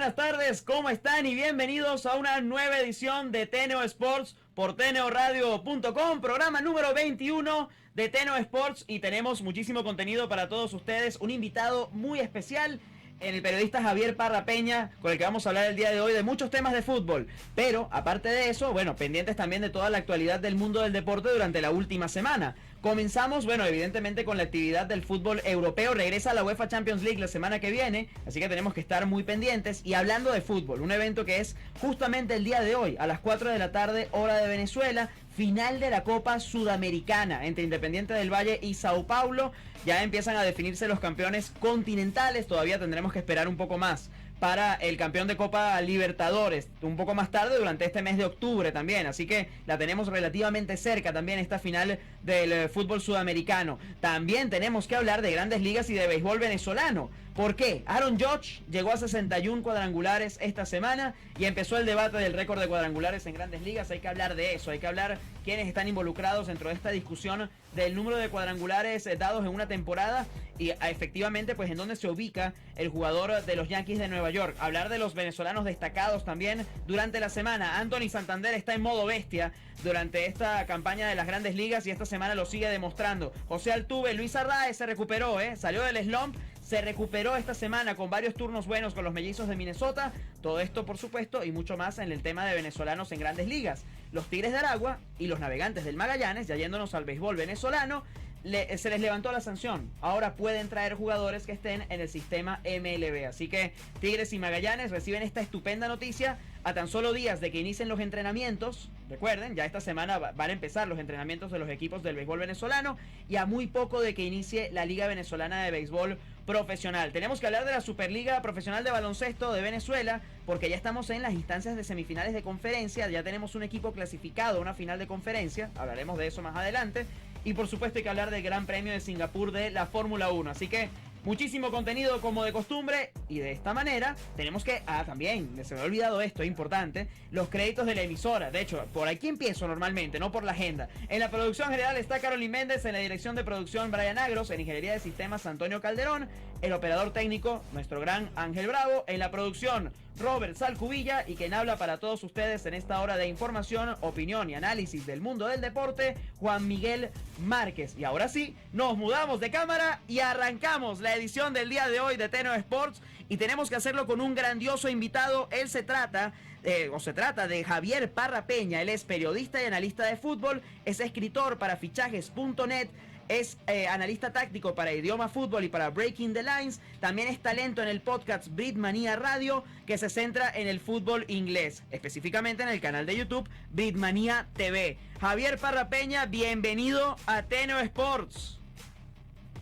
buenas tardes, ¿cómo están? Y bienvenidos a una nueva edición de Teneo Sports por teneoradio.com, programa número 21 de Teneo Sports, y tenemos muchísimo contenido para todos ustedes, un invitado muy especial, el periodista Javier Parra Peña, con el que vamos a hablar el día de hoy de muchos temas de fútbol, pero aparte de eso, bueno, pendientes también de toda la actualidad del mundo del deporte durante la última semana. Comenzamos, bueno, evidentemente con la actividad del fútbol europeo. Regresa a la UEFA Champions League la semana que viene, así que tenemos que estar muy pendientes. Y hablando de fútbol, un evento que es justamente el día de hoy, a las 4 de la tarde, hora de Venezuela, final de la Copa Sudamericana entre Independiente del Valle y Sao Paulo. Ya empiezan a definirse los campeones continentales, todavía tendremos que esperar un poco más para el campeón de Copa Libertadores, un poco más tarde durante este mes de octubre también, así que la tenemos relativamente cerca también esta final del fútbol sudamericano. También tenemos que hablar de Grandes Ligas y de béisbol venezolano. ¿Por qué? Aaron Judge llegó a 61 cuadrangulares esta semana y empezó el debate del récord de cuadrangulares en Grandes Ligas. Hay que hablar de eso, hay que hablar quiénes están involucrados dentro de esta discusión del número de cuadrangulares dados en una temporada y efectivamente pues en dónde se ubica el jugador de los Yankees de Nueva York. Hablar de los venezolanos destacados también durante la semana. Anthony Santander está en modo bestia durante esta campaña de las Grandes Ligas y esta semana lo sigue demostrando. José Altuve, Luis Arraez se recuperó, salió del slump, se recuperó esta semana con varios turnos buenos con los Mellizos de Minnesota. Todo esto, por supuesto, y mucho más en el tema de venezolanos en Grandes Ligas. Los Tigres de Aragua y los Navegantes del Magallanes, ya yéndonos al béisbol venezolano, se les levantó la sanción. Ahora pueden traer jugadores que estén en el sistema MLB. Así que Tigres y Magallanes reciben esta estupenda noticia a tan solo días de que inicien los entrenamientos. Recuerden, ya esta semana van a empezar los entrenamientos de los equipos del béisbol venezolano y a muy poco de que inicie la Liga Venezolana de Béisbol Profesional. Tenemos que hablar de la Superliga Profesional de Baloncesto de Venezuela, porque ya estamos en las instancias de semifinales de conferencia. Ya tenemos un equipo clasificado a una final de conferencia. Hablaremos de eso más adelante. Y por supuesto hay que hablar del Gran Premio de Singapur de la Fórmula 1. Así que muchísimo contenido como de costumbre. Y de esta manera tenemos que... también, se me ha olvidado esto, es importante. Los créditos de la emisora. De hecho, por aquí empiezo normalmente, no por la agenda. En la producción general está Carolyn Méndez. En la dirección de producción Brian Agros. En ingeniería de sistemas Antonio Calderón. El operador técnico, nuestro gran Ángel Bravo. En la producción, Robert Salcubilla. Y quien habla para todos ustedes en esta hora de información, opinión y análisis del mundo del deporte, Juan Miguel Márquez. Y ahora sí, nos mudamos de cámara y arrancamos la edición del día de hoy de Teneo Sports. Y tenemos que hacerlo con un grandioso invitado. Él se trata de Javier Parra Peña. Él es periodista y analista de fútbol. Es escritor para fichajes.net. Es analista táctico para Idioma Fútbol y para Breaking the Lines. También es talento en el podcast Britmania Radio, que se centra en el fútbol inglés, específicamente en el canal de YouTube Britmania TV. Javier Parra Peña, bienvenido a Teneo Sports.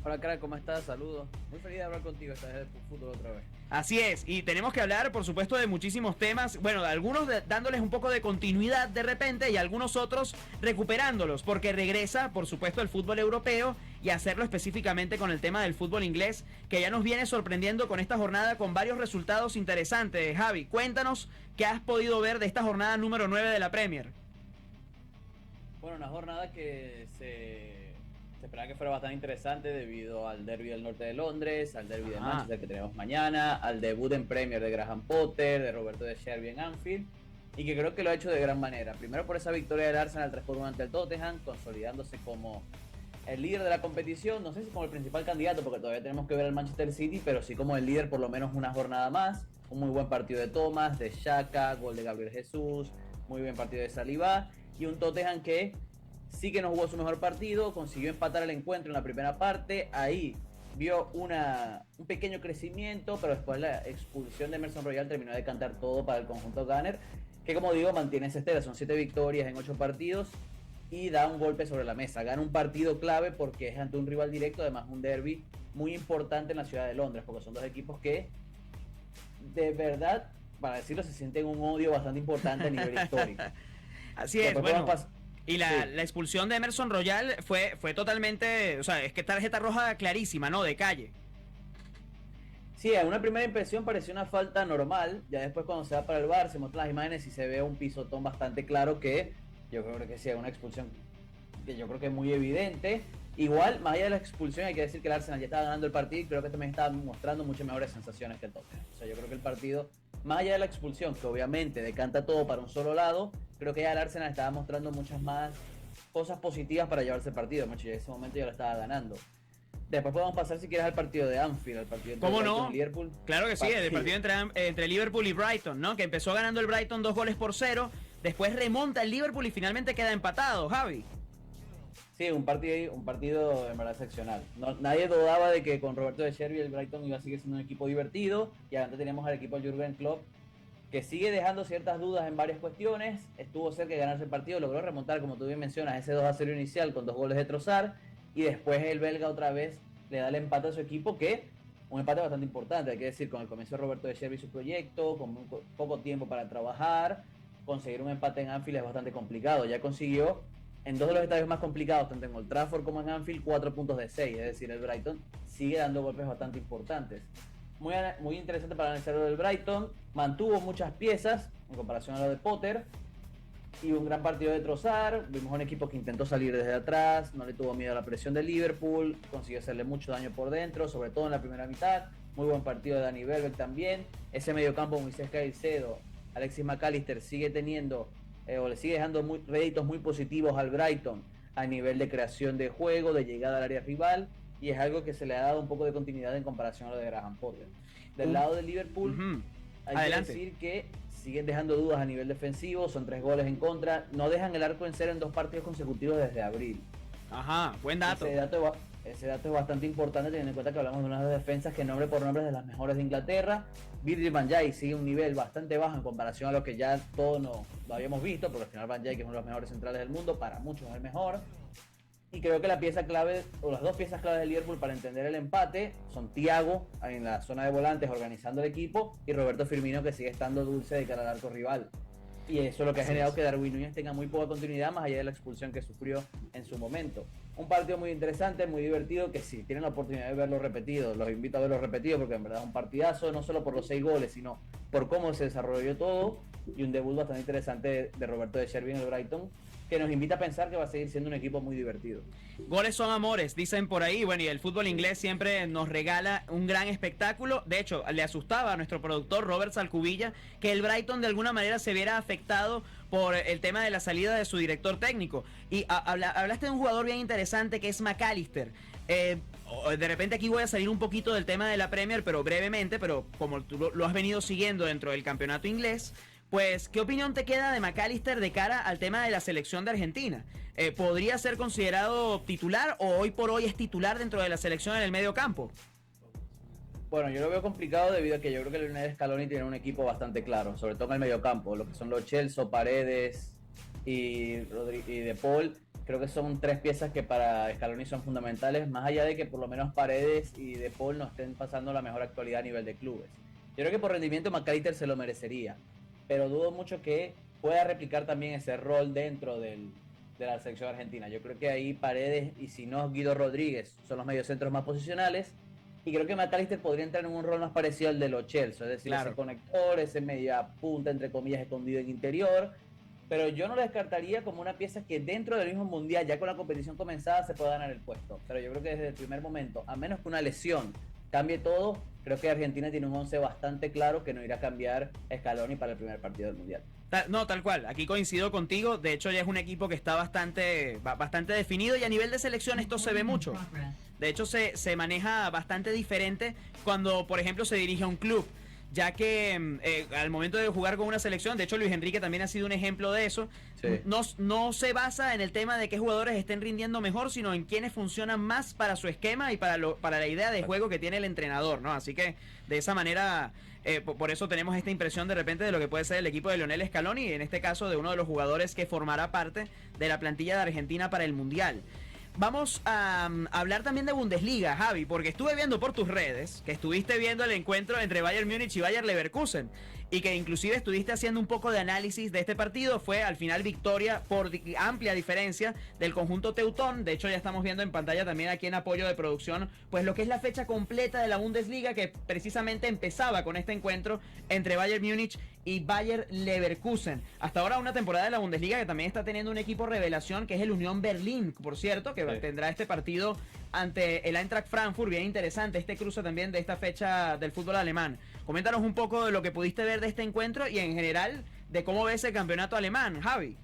Hola, crack, ¿cómo estás? Saludos. Muy feliz de hablar contigo esta vez de fútbol otra vez. Así es, y tenemos que hablar, por supuesto, de muchísimos temas. Bueno, de algunos dándoles un poco de continuidad de repente y algunos otros recuperándolos, porque regresa, por supuesto, el fútbol europeo y hacerlo específicamente con el tema del fútbol inglés, que ya nos viene sorprendiendo con esta jornada con varios resultados interesantes. Javi, cuéntanos qué has podido ver de esta jornada número 9 de la Premier. Bueno, una jornada que se esperaba que fuera bastante interesante debido al derbi del norte de Londres, al derbi de Manchester que tenemos mañana, al debut en Premier de Graham Potter, de Roberto De Zerbi en Anfield, y que creo que lo ha hecho de gran manera. Primero por esa victoria del Arsenal 3-1 ante el Tottenham, consolidándose como el líder de la competición, no sé si como el principal candidato, porque todavía tenemos que ver al Manchester City, pero sí como el líder por lo menos una jornada más. Un muy buen partido de Thomas, de Xhaka, gol de Gabriel Jesús, muy buen partido de Saliba, y un Tottenham que sí que no jugó su mejor partido, consiguió empatar el encuentro en la primera parte, ahí vio un pequeño crecimiento, pero después la expulsión de Emerson Royal terminó de cantar todo para el conjunto Gunner, que como digo mantiene esa estela, son 7 victorias en 8 partidos y da un golpe sobre la mesa, gana un partido clave porque es ante un rival directo, además un derbi muy importante en la ciudad de Londres, porque son dos equipos que de verdad, para decirlo, se sienten un odio bastante importante a nivel histórico. Así es, bueno. Y la expulsión de Emerson Royal fue totalmente, o sea, es que tarjeta roja clarísima, ¿no? De calle. Sí, a una primera impresión pareció una falta normal, ya después cuando se va para el VAR se muestran las imágenes y se ve un pisotón bastante claro que yo creo que sí, es una expulsión que yo creo que es muy evidente. Igual, más allá de la expulsión, hay que decir que el Arsenal ya estaba ganando el partido y creo que también estaba mostrando muchas mejores sensaciones que el Tottenham. O sea, yo creo que el partido más allá de la expulsión, que obviamente decanta todo para un solo lado, creo que ya el Arsenal estaba mostrando muchas más cosas positivas para llevarse el partido, macho, y en ese momento ya lo estaba ganando. Después podemos pasar, si quieres, al partido de Anfield, al partido entre ¿Cómo Brighton no? y Liverpool. Claro que sí, el partido entre Liverpool y Brighton, ¿no? Que empezó ganando el Brighton 2-0, después remonta el Liverpool y finalmente queda empatado, Javi. Sí, un partido en verdad excepcional. Nadie dudaba de que con Roberto De Zerbi el Brighton iba a seguir siendo un equipo divertido, y adelante tenemos al equipo de Jürgen Klopp, que sigue dejando ciertas dudas en varias cuestiones. Estuvo cerca de ganarse el partido, logró remontar, como tú bien mencionas, ese 2-0 inicial con 2 goles de Trossard, y después el belga otra vez le da el empate a su equipo, que un empate bastante importante, hay que decir, con el comienzo de Roberto De Zerbi su proyecto, con muy poco tiempo para trabajar, conseguir un empate en Anfield es bastante complicado. Ya consiguió en 2 de los estadios más complicados, tanto en Old Trafford como en Anfield, 4 puntos de 6, es decir, el Brighton sigue dando golpes bastante importantes. Muy interesante para analizar lo del Brighton, mantuvo muchas piezas en comparación a lo de Potter, y un gran partido de Trossard. Vimos un equipo que intentó salir desde atrás, no le tuvo miedo a la presión de Liverpool, consiguió hacerle mucho daño por dentro, sobre todo en la primera mitad. Muy buen partido de Dani Welbeck también. Ese mediocampo, Moisés Caicedo, Alexis McAllister sigue teniendo o le sigue dejando réditos muy positivos al Brighton a nivel de creación de juego, de llegada al área rival, y es algo que se le ha dado un poco de continuidad en comparación a lo de Graham Potter. Del lado de Liverpool, hay que decir que siguen dejando dudas a nivel defensivo, son 3 goles en contra, no dejan el arco en cero en 2 partidos consecutivos desde abril. Ajá, buen dato. Ese dato es bastante importante, teniendo en cuenta que hablamos de unas defensas que nombre por nombre es de las mejores de Inglaterra. Virgil van Dijk sigue un nivel bastante bajo en comparación a lo que ya todos lo habíamos visto, porque al final Van Dijk es uno de los mejores centrales del mundo, para muchos es el mejor. Y creo que la pieza clave, o las 2 piezas claves de Liverpool para entender el empate, son Thiago en la zona de volantes organizando el equipo, y Roberto Firmino, que sigue estando dulce de cara al arco rival. Y eso es lo que ha generado que Darwin Núñez tenga muy poca continuidad, más allá de la expulsión que sufrió en su momento. Un partido muy interesante, muy divertido, que si tienen la oportunidad de verlo repetido, los invito a verlo repetido, porque en verdad es un partidazo, no solo por los 6 goles, sino por cómo se desarrolló todo, y un debut bastante interesante de Roberto De Zerbi en el Brighton, que nos invita a pensar que va a seguir siendo un equipo muy divertido. Goles son amores, dicen por ahí. Bueno, y el fútbol inglés siempre nos regala un gran espectáculo. De hecho, le asustaba a nuestro productor Robert Salcubilla que el Brighton de alguna manera se viera afectado por el tema de la salida de su director técnico. Y hablaste de un jugador bien interesante que es McAllister. De repente aquí voy a salir un poquito del tema de la Premier, pero brevemente, pero como tú lo has venido siguiendo dentro del campeonato inglés, pues, ¿qué opinión te queda de McAllister de cara al tema de la selección de Argentina? ¿Podría ser considerado titular o hoy por hoy es titular dentro de la selección en el medio campo? Bueno, yo lo veo complicado debido a que yo creo que Lionel Scaloni tiene un equipo bastante claro, sobre todo en el medio campo, lo que son los Chelsea, Paredes y De Paul. Creo que son 3 piezas que para Scaloni son fundamentales, más allá de que por lo menos Paredes y De Paul no estén pasando la mejor actualidad a nivel de clubes. Yo creo que por rendimiento McAllister se lo merecería, pero dudo mucho que pueda replicar también ese rol dentro de la selección argentina. Yo creo que ahí Paredes y si no Guido Rodríguez son los mediocentros más posicionales, y creo que McAllister podría entrar en un rol más parecido al de los Chelsea, es decir, claro, ese conector, ese media punta entre comillas escondido en interior, pero yo no lo descartaría como una pieza que dentro del mismo mundial, ya con la competición comenzada, se pueda ganar el puesto. Pero yo creo que desde el primer momento, a menos que una lesión cambie todo, creo que Argentina tiene un 11 bastante claro que no irá a cambiar Scaloni para el primer partido del mundial. No, tal cual, aquí coincido contigo. De hecho ya es un equipo que está bastante definido, y a nivel de selección esto se ve mucho. De hecho se maneja bastante diferente cuando, por ejemplo, se dirige a un club, ya que al momento de jugar con una selección, de hecho Luis Enrique también ha sido un ejemplo de eso, sí. No se basa en el tema de qué jugadores estén rindiendo mejor, sino en quiénes funcionan más para su esquema y para la idea de juego que tiene el entrenador, ¿no? Así que de esa manera, por eso tenemos esta impresión de repente de lo que puede ser el equipo de Lionel Scaloni, y en este caso de uno de los jugadores que formará parte de la plantilla de Argentina para el Mundial. Vamos a hablar también de Bundesliga, Javi, porque estuve viendo por tus redes que estuviste viendo el encuentro entre Bayern Múnich y Bayer Leverkusen, y que inclusive estuviste haciendo un poco de análisis de este partido. Fue al final victoria por amplia diferencia del conjunto teutón. De hecho ya estamos viendo en pantalla también aquí en apoyo de producción pues lo que es la fecha completa de la Bundesliga, que precisamente empezaba con este encuentro entre Bayern Múnich y Bayer Leverkusen. Hasta ahora una temporada de la Bundesliga que también está teniendo un equipo revelación, que es el Unión Berlín, por cierto, que tendrá este partido ante el Eintracht Frankfurt. Bien interesante este cruce también de esta fecha del fútbol alemán. Coméntanos un poco de lo que pudiste ver de este encuentro y en general de cómo ves el campeonato alemán, Javi.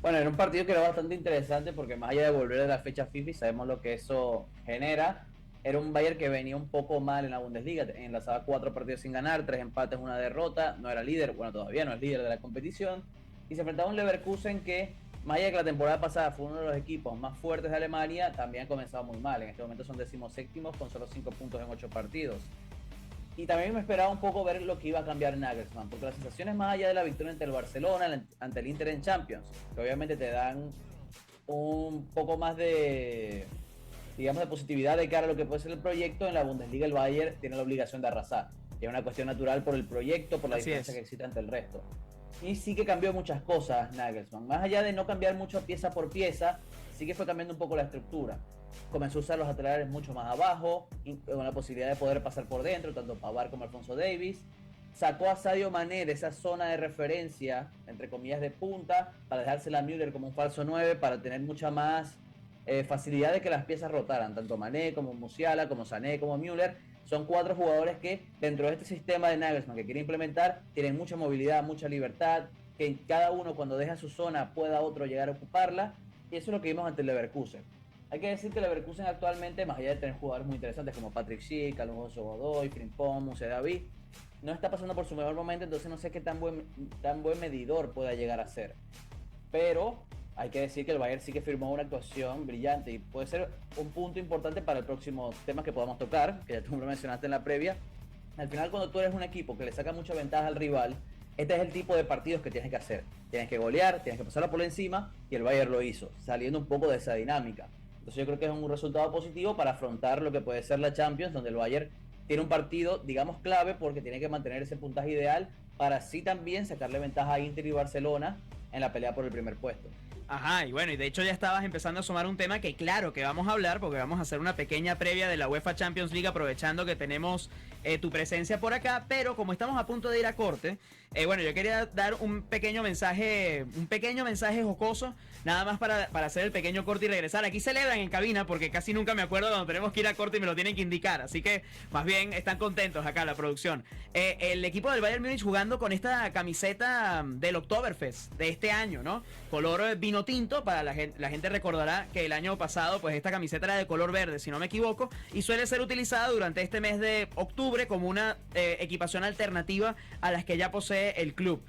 Bueno, era un partido que era bastante interesante porque más allá de volver a la fecha FIFA y sabemos lo que eso genera, era un Bayern que venía un poco mal en la Bundesliga, enlazaba 4 partidos sin ganar, 3 empates, 1 derrota, no era líder, bueno, todavía no es líder de la competición, y se enfrentaba a un Leverkusen que, más allá de que la temporada pasada fue uno de los equipos más fuertes de Alemania, también ha comenzado muy mal. En este momento son 17º con solo 5 puntos en 8 partidos. Y también me esperaba un poco ver lo que iba a cambiar Nagelsmann, porque las sensaciones más allá de la victoria ante el Barcelona, ante el Inter en Champions, que obviamente te dan un poco más de, digamos, de positividad de cara a lo que puede ser el proyecto. En la Bundesliga el Bayern tiene la obligación de arrasar. Y es una cuestión natural por el proyecto, por la diferencia que existe ante el resto. Y sí que cambió muchas cosas Nagelsmann. Más allá de no cambiar mucho pieza por pieza, sí que fue cambiando un poco la estructura. Comenzó a usar los laterales mucho más abajo, con la posibilidad de poder pasar por dentro, tanto Pavard como Alphonso Davies. Sacó a Sadio Mané de esa zona de referencia, entre comillas, de punta, para dejársela a Müller como un falso 9, para tener mucha más facilidad de que las piezas rotaran, tanto Mané como Musiala, como Sané, como Müller. Son 4 jugadores que dentro de este sistema de Nagelsmann que quiere implementar, tienen mucha movilidad, mucha libertad, que cada uno cuando deja su zona pueda otro llegar a ocuparla, y eso es lo que vimos ante el Leverkusen. Hay que decir que el Leverkusen actualmente, más allá de tener jugadores muy interesantes como Patrick Schick, Alonso Godoy, Frimpong, Muse David, no está pasando por su mejor momento, entonces no sé qué tan buen medidor pueda llegar a ser. Pero hay que decir que el Bayern sí que firmó una actuación brillante y puede ser un punto importante para el próximo tema que podamos tocar, que ya tú lo mencionaste en la previa. Al final, cuando tú eres un equipo que le saca mucha ventaja al rival, este es el tipo de partidos que tienes que hacer. Tienes que golear, tienes que pasarlo por encima, y el Bayern lo hizo, saliendo un poco de esa dinámica. Entonces yo creo que es un resultado positivo para afrontar lo que puede ser la Champions, donde el Bayern tiene un partido, digamos, clave, porque tiene que mantener ese puntaje ideal para así también sacarle ventaja a Inter y Barcelona en la pelea por el primer puesto. Ajá, y bueno, y de hecho ya estabas empezando a sumar un tema que claro que vamos a hablar, porque vamos a hacer una pequeña previa de la UEFA Champions League aprovechando que tenemos tu presencia por acá, pero como estamos a punto de ir a corte, bueno, yo quería dar un pequeño mensaje jocoso, nada más para hacer el pequeño corte y regresar. Aquí celebran en cabina porque casi nunca me acuerdo cuando tenemos que ir a corte y me lo tienen que indicar, así que más bien están contentos acá la producción. El equipo del Bayern Múnich jugando con esta camiseta del Oktoberfest de este año, ¿no? Color vino tinto, para la gente recordará que el año pasado pues esta camiseta era de color verde, si no me equivoco, y suele ser utilizada durante este mes de octubre como una equipación alternativa a las que ya posee el club.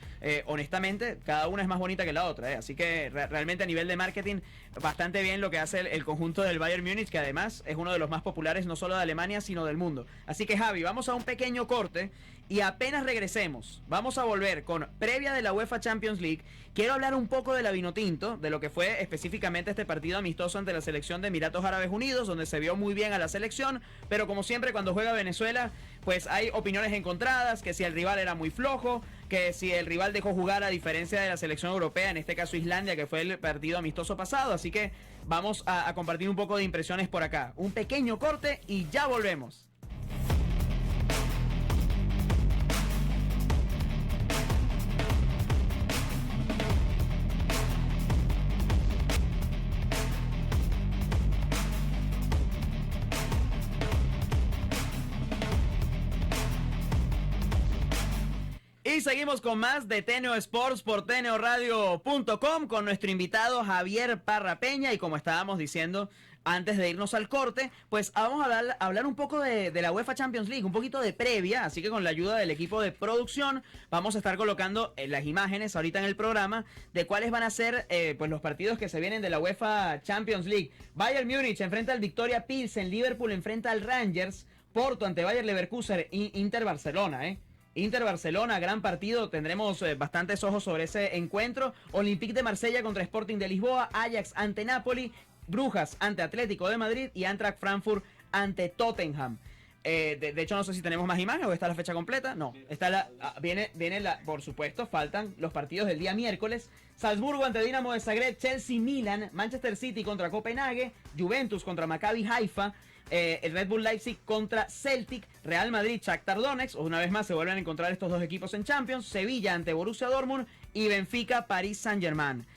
Honestamente, cada una es más bonita que la otra, así que realmente a nivel de marketing, bastante bien lo que hace el conjunto del Bayern Múnich, que además es uno de los más populares no solo de Alemania, sino del mundo. Así que Javi, vamos a un pequeño corte y apenas regresemos, vamos a volver con previa de la UEFA Champions League. Quiero hablar un poco de la Vinotinto, de lo que fue específicamente este partido amistoso ante la selección de Emiratos Árabes Unidos, donde se vio muy bien a la selección, pero como siempre cuando juega Venezuela, pues hay opiniones encontradas, que si el rival era muy flojo, que si el rival dejó jugar a diferencia de la selección europea, en este caso Islandia, que fue el partido amistoso pasado, así que vamos a compartir un poco de impresiones por acá. Un pequeño corte y ya volvemos. Y seguimos con más de Teneo Sports por teneoradio.com con nuestro invitado Javier Parra Peña. Y como estábamos diciendo antes de irnos al corte, pues vamos a hablar un poco de la UEFA Champions League, un poquito de previa. Así que con la ayuda del equipo de producción vamos a estar colocando las imágenes ahorita en el programa de cuáles van a ser pues los partidos que se vienen de la UEFA Champions League. Bayern Múnich enfrenta al Victoria Pilsen, Liverpool enfrenta al Rangers, Porto ante Bayer Leverkusen y Inter Barcelona, Inter-Barcelona, gran partido, tendremos bastantes ojos sobre ese encuentro. Olympique de Marsella contra Sporting de Lisboa, Ajax ante Napoli, Brujas ante Atlético de Madrid y Eintracht Frankfurt ante Tottenham. De hecho no sé si tenemos más imágenes o está la fecha completa. No, está viene por supuesto, faltan los partidos del día miércoles. Salzburgo ante Dinamo de Zagreb, Chelsea-Milan, Manchester City contra Copenhague, Juventus contra Maccabi Haifa, el Red Bull Leipzig contra Celtic, Real Madrid, Shakhtar Donetsk, una vez más se vuelven a encontrar estos dos equipos en Champions, Sevilla ante Borussia Dortmund y Benfica, París Saint-Germain.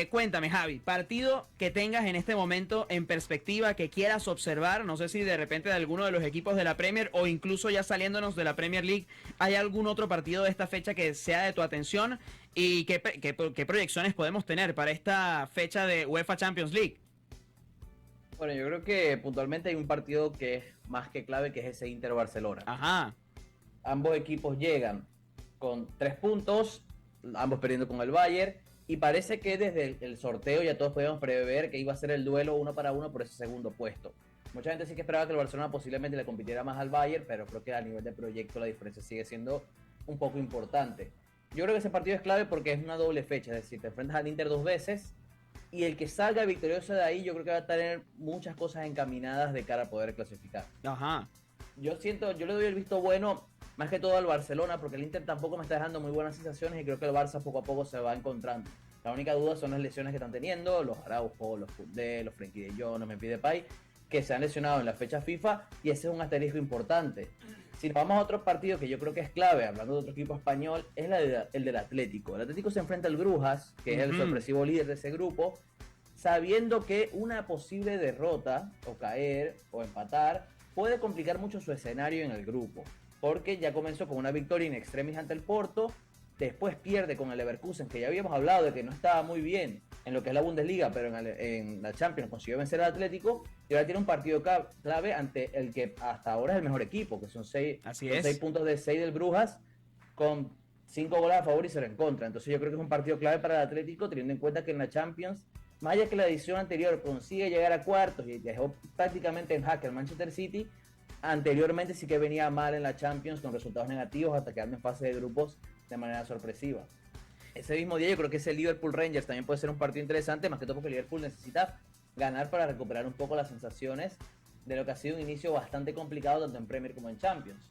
Cuéntame, Javi, partido que tengas en este momento en perspectiva, que quieras observar, no sé si de repente de alguno de los equipos de la Premier o incluso ya saliéndonos de la Premier League, ¿hay algún otro partido de esta fecha que sea de tu atención? ¿Y qué proyecciones podemos tener para esta fecha de UEFA Champions League? Bueno, yo creo que puntualmente hay un partido que es más que clave, que es ese Inter-Barcelona. Ajá. Ambos equipos llegan con 3 puntos, ambos perdiendo con el Bayern, y parece que desde el sorteo ya todos podíamos prever que iba a ser el duelo 1-1 por ese segundo puesto. Mucha gente sí que esperaba que el Barcelona posiblemente le compitiera más al Bayern, pero creo que a nivel de proyecto la diferencia sigue siendo un poco importante. Yo creo que ese partido es clave porque es una doble fecha, es decir, te enfrentas al Inter 2 veces, y el que salga victorioso de ahí yo creo que va a tener muchas cosas encaminadas de cara a poder clasificar. Ajá. Yo le doy el visto bueno más que todo al Barcelona, porque el Inter tampoco me está dejando muy buenas sensaciones y creo que el Barça poco a poco se va encontrando. La única duda son las lesiones que están teniendo, los Araujo, los Koundé, los Frenkie de Jong, los Memphis Depay, que se han lesionado en la fecha FIFA, y ese es un asterisco importante. Si nos vamos a otro partido que yo creo que es clave, hablando de otro equipo español, es el del Atlético. El Atlético se enfrenta al Brujas, que es el sorpresivo líder de ese grupo, sabiendo que una posible derrota, o caer, o empatar, puede complicar mucho su escenario en el grupo, porque ya comenzó con una victoria in extremis ante el Porto, después pierde con el Leverkusen, que ya habíamos hablado de que no estaba muy bien en lo que es la Bundesliga, pero en la Champions consiguió vencer al Atlético, y ahora tiene un partido clave ante el que hasta ahora es el mejor equipo, que son 6 puntos de 6 del Brujas, con 5 goles a favor y 0 en contra. Entonces yo creo que es un partido clave para el Atlético, teniendo en cuenta que en la Champions, más allá que la edición anterior consigue llegar a cuartos y dejó prácticamente en jaque al Manchester City, anteriormente sí que venía mal en la Champions con resultados negativos hasta quedando en fase de grupos de manera sorpresiva. Ese mismo día yo creo que ese Liverpool Rangers también puede ser un partido interesante, más que todo porque Liverpool necesita ganar para recuperar un poco las sensaciones de lo que ha sido un inicio bastante complicado tanto en Premier como en Champions.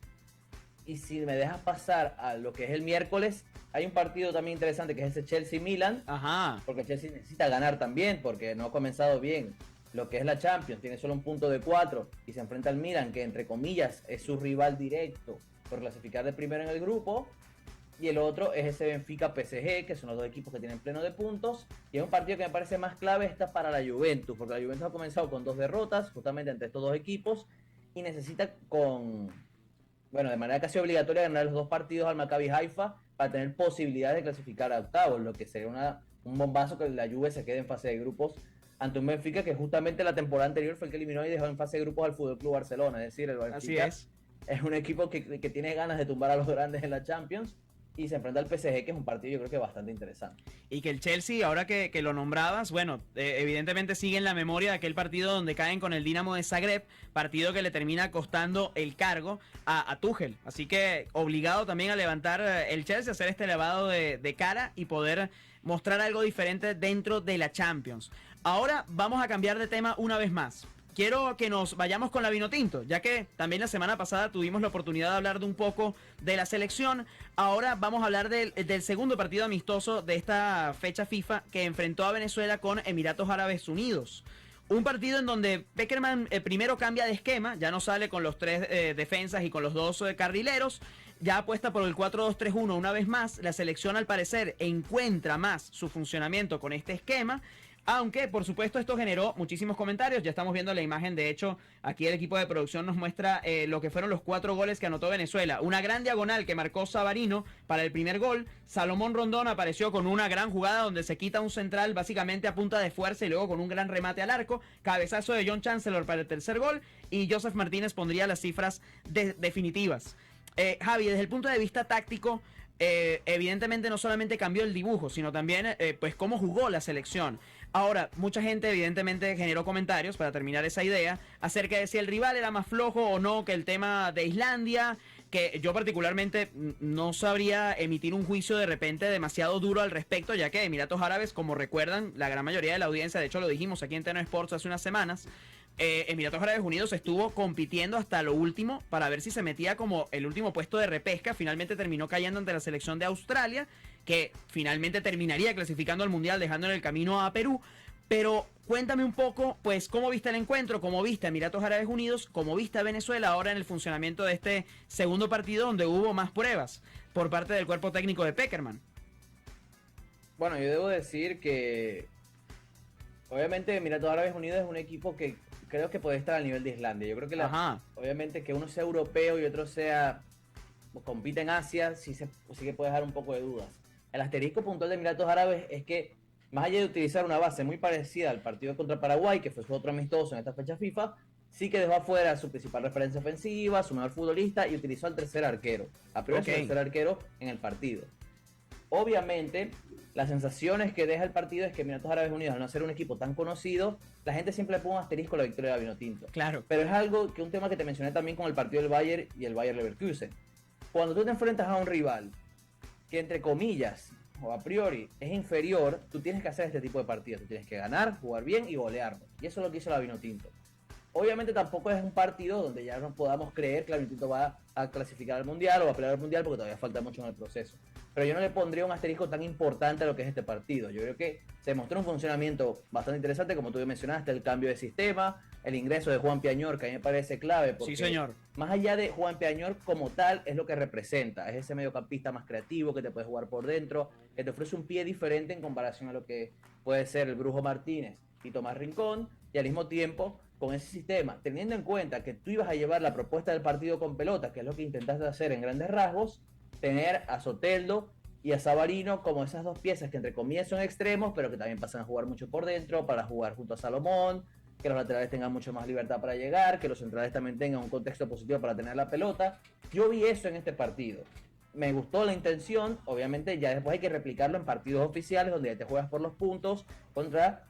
Y si me dejas pasar a lo que es el miércoles, hay un partido también interesante que es ese Chelsea-Milan. Ajá. Porque Chelsea necesita ganar también, porque no ha comenzado bien lo que es la Champions, tiene solo un punto de 4 y se enfrenta al Milan, que entre comillas es su rival directo por clasificar de primero en el grupo. Y el otro es ese Benfica-PSG, que son los dos equipos que tienen pleno de puntos. Y es un partido que me parece más clave está para la Juventus, porque la Juventus ha comenzado con 2 derrotas, justamente entre estos dos equipos, y necesita de manera casi obligatoria ganar los 2 partidos al Maccabi Haifa para tener posibilidades de clasificar a octavos, lo que sería un bombazo que la Juve se quede en fase de grupos ante un Benfica que justamente la temporada anterior fue el que eliminó y dejó en fase de grupos al FC Barcelona. Es decir, el Benfica es un equipo que tiene ganas de tumbar a los grandes en la Champions, y se enfrenta al PSG, que es un partido yo creo que bastante interesante. Y que el Chelsea, ahora que lo nombrabas, bueno, evidentemente sigue en la memoria de aquel partido donde caen con el Dinamo de Zagreb, partido que le termina costando el cargo a Tuchel. Así que obligado también a levantar el Chelsea, a hacer este elevado de cara y poder mostrar algo diferente dentro de la Champions. Ahora vamos a cambiar de tema una vez más. Quiero que nos vayamos con la Vinotinto, ya que también la semana pasada tuvimos la oportunidad de hablar de un poco de la selección. Ahora vamos a hablar del segundo partido amistoso de esta fecha FIFA que enfrentó a Venezuela con Emiratos Árabes Unidos. Un partido en donde Pekerman primero cambia de esquema, ya no sale con los 3 defensas y con los 2 carrileros, ya apuesta por el 4-2-3-1 una vez más. La selección al parecer encuentra más su funcionamiento con este esquema. Aunque, por supuesto, esto generó muchísimos comentarios. Ya estamos viendo la imagen. De hecho, aquí el equipo de producción nos muestra lo que fueron los 4 goles que anotó Venezuela. Una gran diagonal que marcó Savarino para el primer gol. Salomón Rondón apareció con una gran jugada donde se quita un central básicamente a punta de fuerza y luego con un gran remate al arco. Cabezazo de John Chancellor para el tercer gol. Y Joseph Martínez pondría las cifras definitivas. Javi, desde el punto de vista táctico, evidentemente no solamente cambió el dibujo, sino también pues cómo jugó la selección. Ahora, mucha gente evidentemente generó comentarios, para terminar esa idea, acerca de si el rival era más flojo o no que el tema de Islandia, que yo particularmente no sabría emitir un juicio de repente demasiado duro al respecto, ya que Emiratos Árabes, como recuerdan la gran mayoría de la audiencia, de hecho lo dijimos aquí en TNO Sports hace unas semanas, Emiratos Árabes Unidos estuvo compitiendo hasta lo último para ver si se metía como el último puesto de repesca. Finalmente terminó cayendo ante la selección de Australia, que finalmente terminaría clasificando al Mundial, dejando en el camino a Perú. Pero cuéntame un poco, pues, cómo viste el encuentro, cómo viste a Emiratos Árabes Unidos, cómo viste a Venezuela ahora en el funcionamiento de este segundo partido donde hubo más pruebas por parte del cuerpo técnico de Pekerman. Bueno, yo debo decir que Obviamente, Emiratos Árabes Unidos es un equipo que creo que puede estar al nivel de Islandia. Yo creo que obviamente que uno sea europeo y otro sea compite en Asia, sí que puede dejar un poco de dudas. El asterisco puntual de Emiratos Árabes es que, más allá de utilizar una base muy parecida al partido contra Paraguay, que fue su otro amistoso en esta fecha FIFA, sí que dejó afuera su principal referencia ofensiva, su mejor futbolista, y utilizó al tercer arquero, a priori su tercer arquero en el partido. Obviamente, las sensaciones que deja el partido es que Emiratos Árabes Unidos, al no ser un equipo tan conocido, la gente siempre le pone un asterisco a la victoria de Vinotinto. Claro. Pero es algo que un tema que te mencioné también con el partido del Bayern y el Bayer Leverkusen. Cuando tú te enfrentas a un rival que, entre comillas, o a priori, es inferior, tú tienes que hacer este tipo de partidos. Tú tienes que ganar, jugar bien y golearlo. Y eso es lo que hizo la Vinotinto. Obviamente tampoco es un partido donde ya nos podamos creer que la Vinotinto va a clasificar al Mundial o va a pelear al Mundial, porque todavía falta mucho en el proceso. Pero yo no le pondría un asterisco tan importante a lo que es este partido. Yo creo que se mostró un funcionamiento bastante interesante, como tú mencionaste, el cambio de sistema, el ingreso de Juan Piañor, que a mí me parece clave. Porque sí, señor. Más allá de Juan Piañor como tal, es lo que representa. Es ese mediocampista más creativo que te puede jugar por dentro, que te ofrece un pie diferente en comparación a lo que puede ser el Brujo Martínez y Tomás Rincón, y al mismo tiempo, con ese sistema, teniendo en cuenta que tú ibas a llevar la propuesta del partido con pelota, que es lo que intentaste hacer en grandes rasgos, tener a Soteldo y a Savarino como esas dos piezas que entre comillas son extremos, pero que también pasan a jugar mucho por dentro, para jugar junto a Salomón, que los laterales tengan mucho más libertad para llegar, que los centrales también tengan un contexto positivo para tener la pelota. Yo vi eso en este partido. Me gustó la intención, obviamente ya después hay que replicarlo en partidos oficiales donde ya te juegas por los puntos contra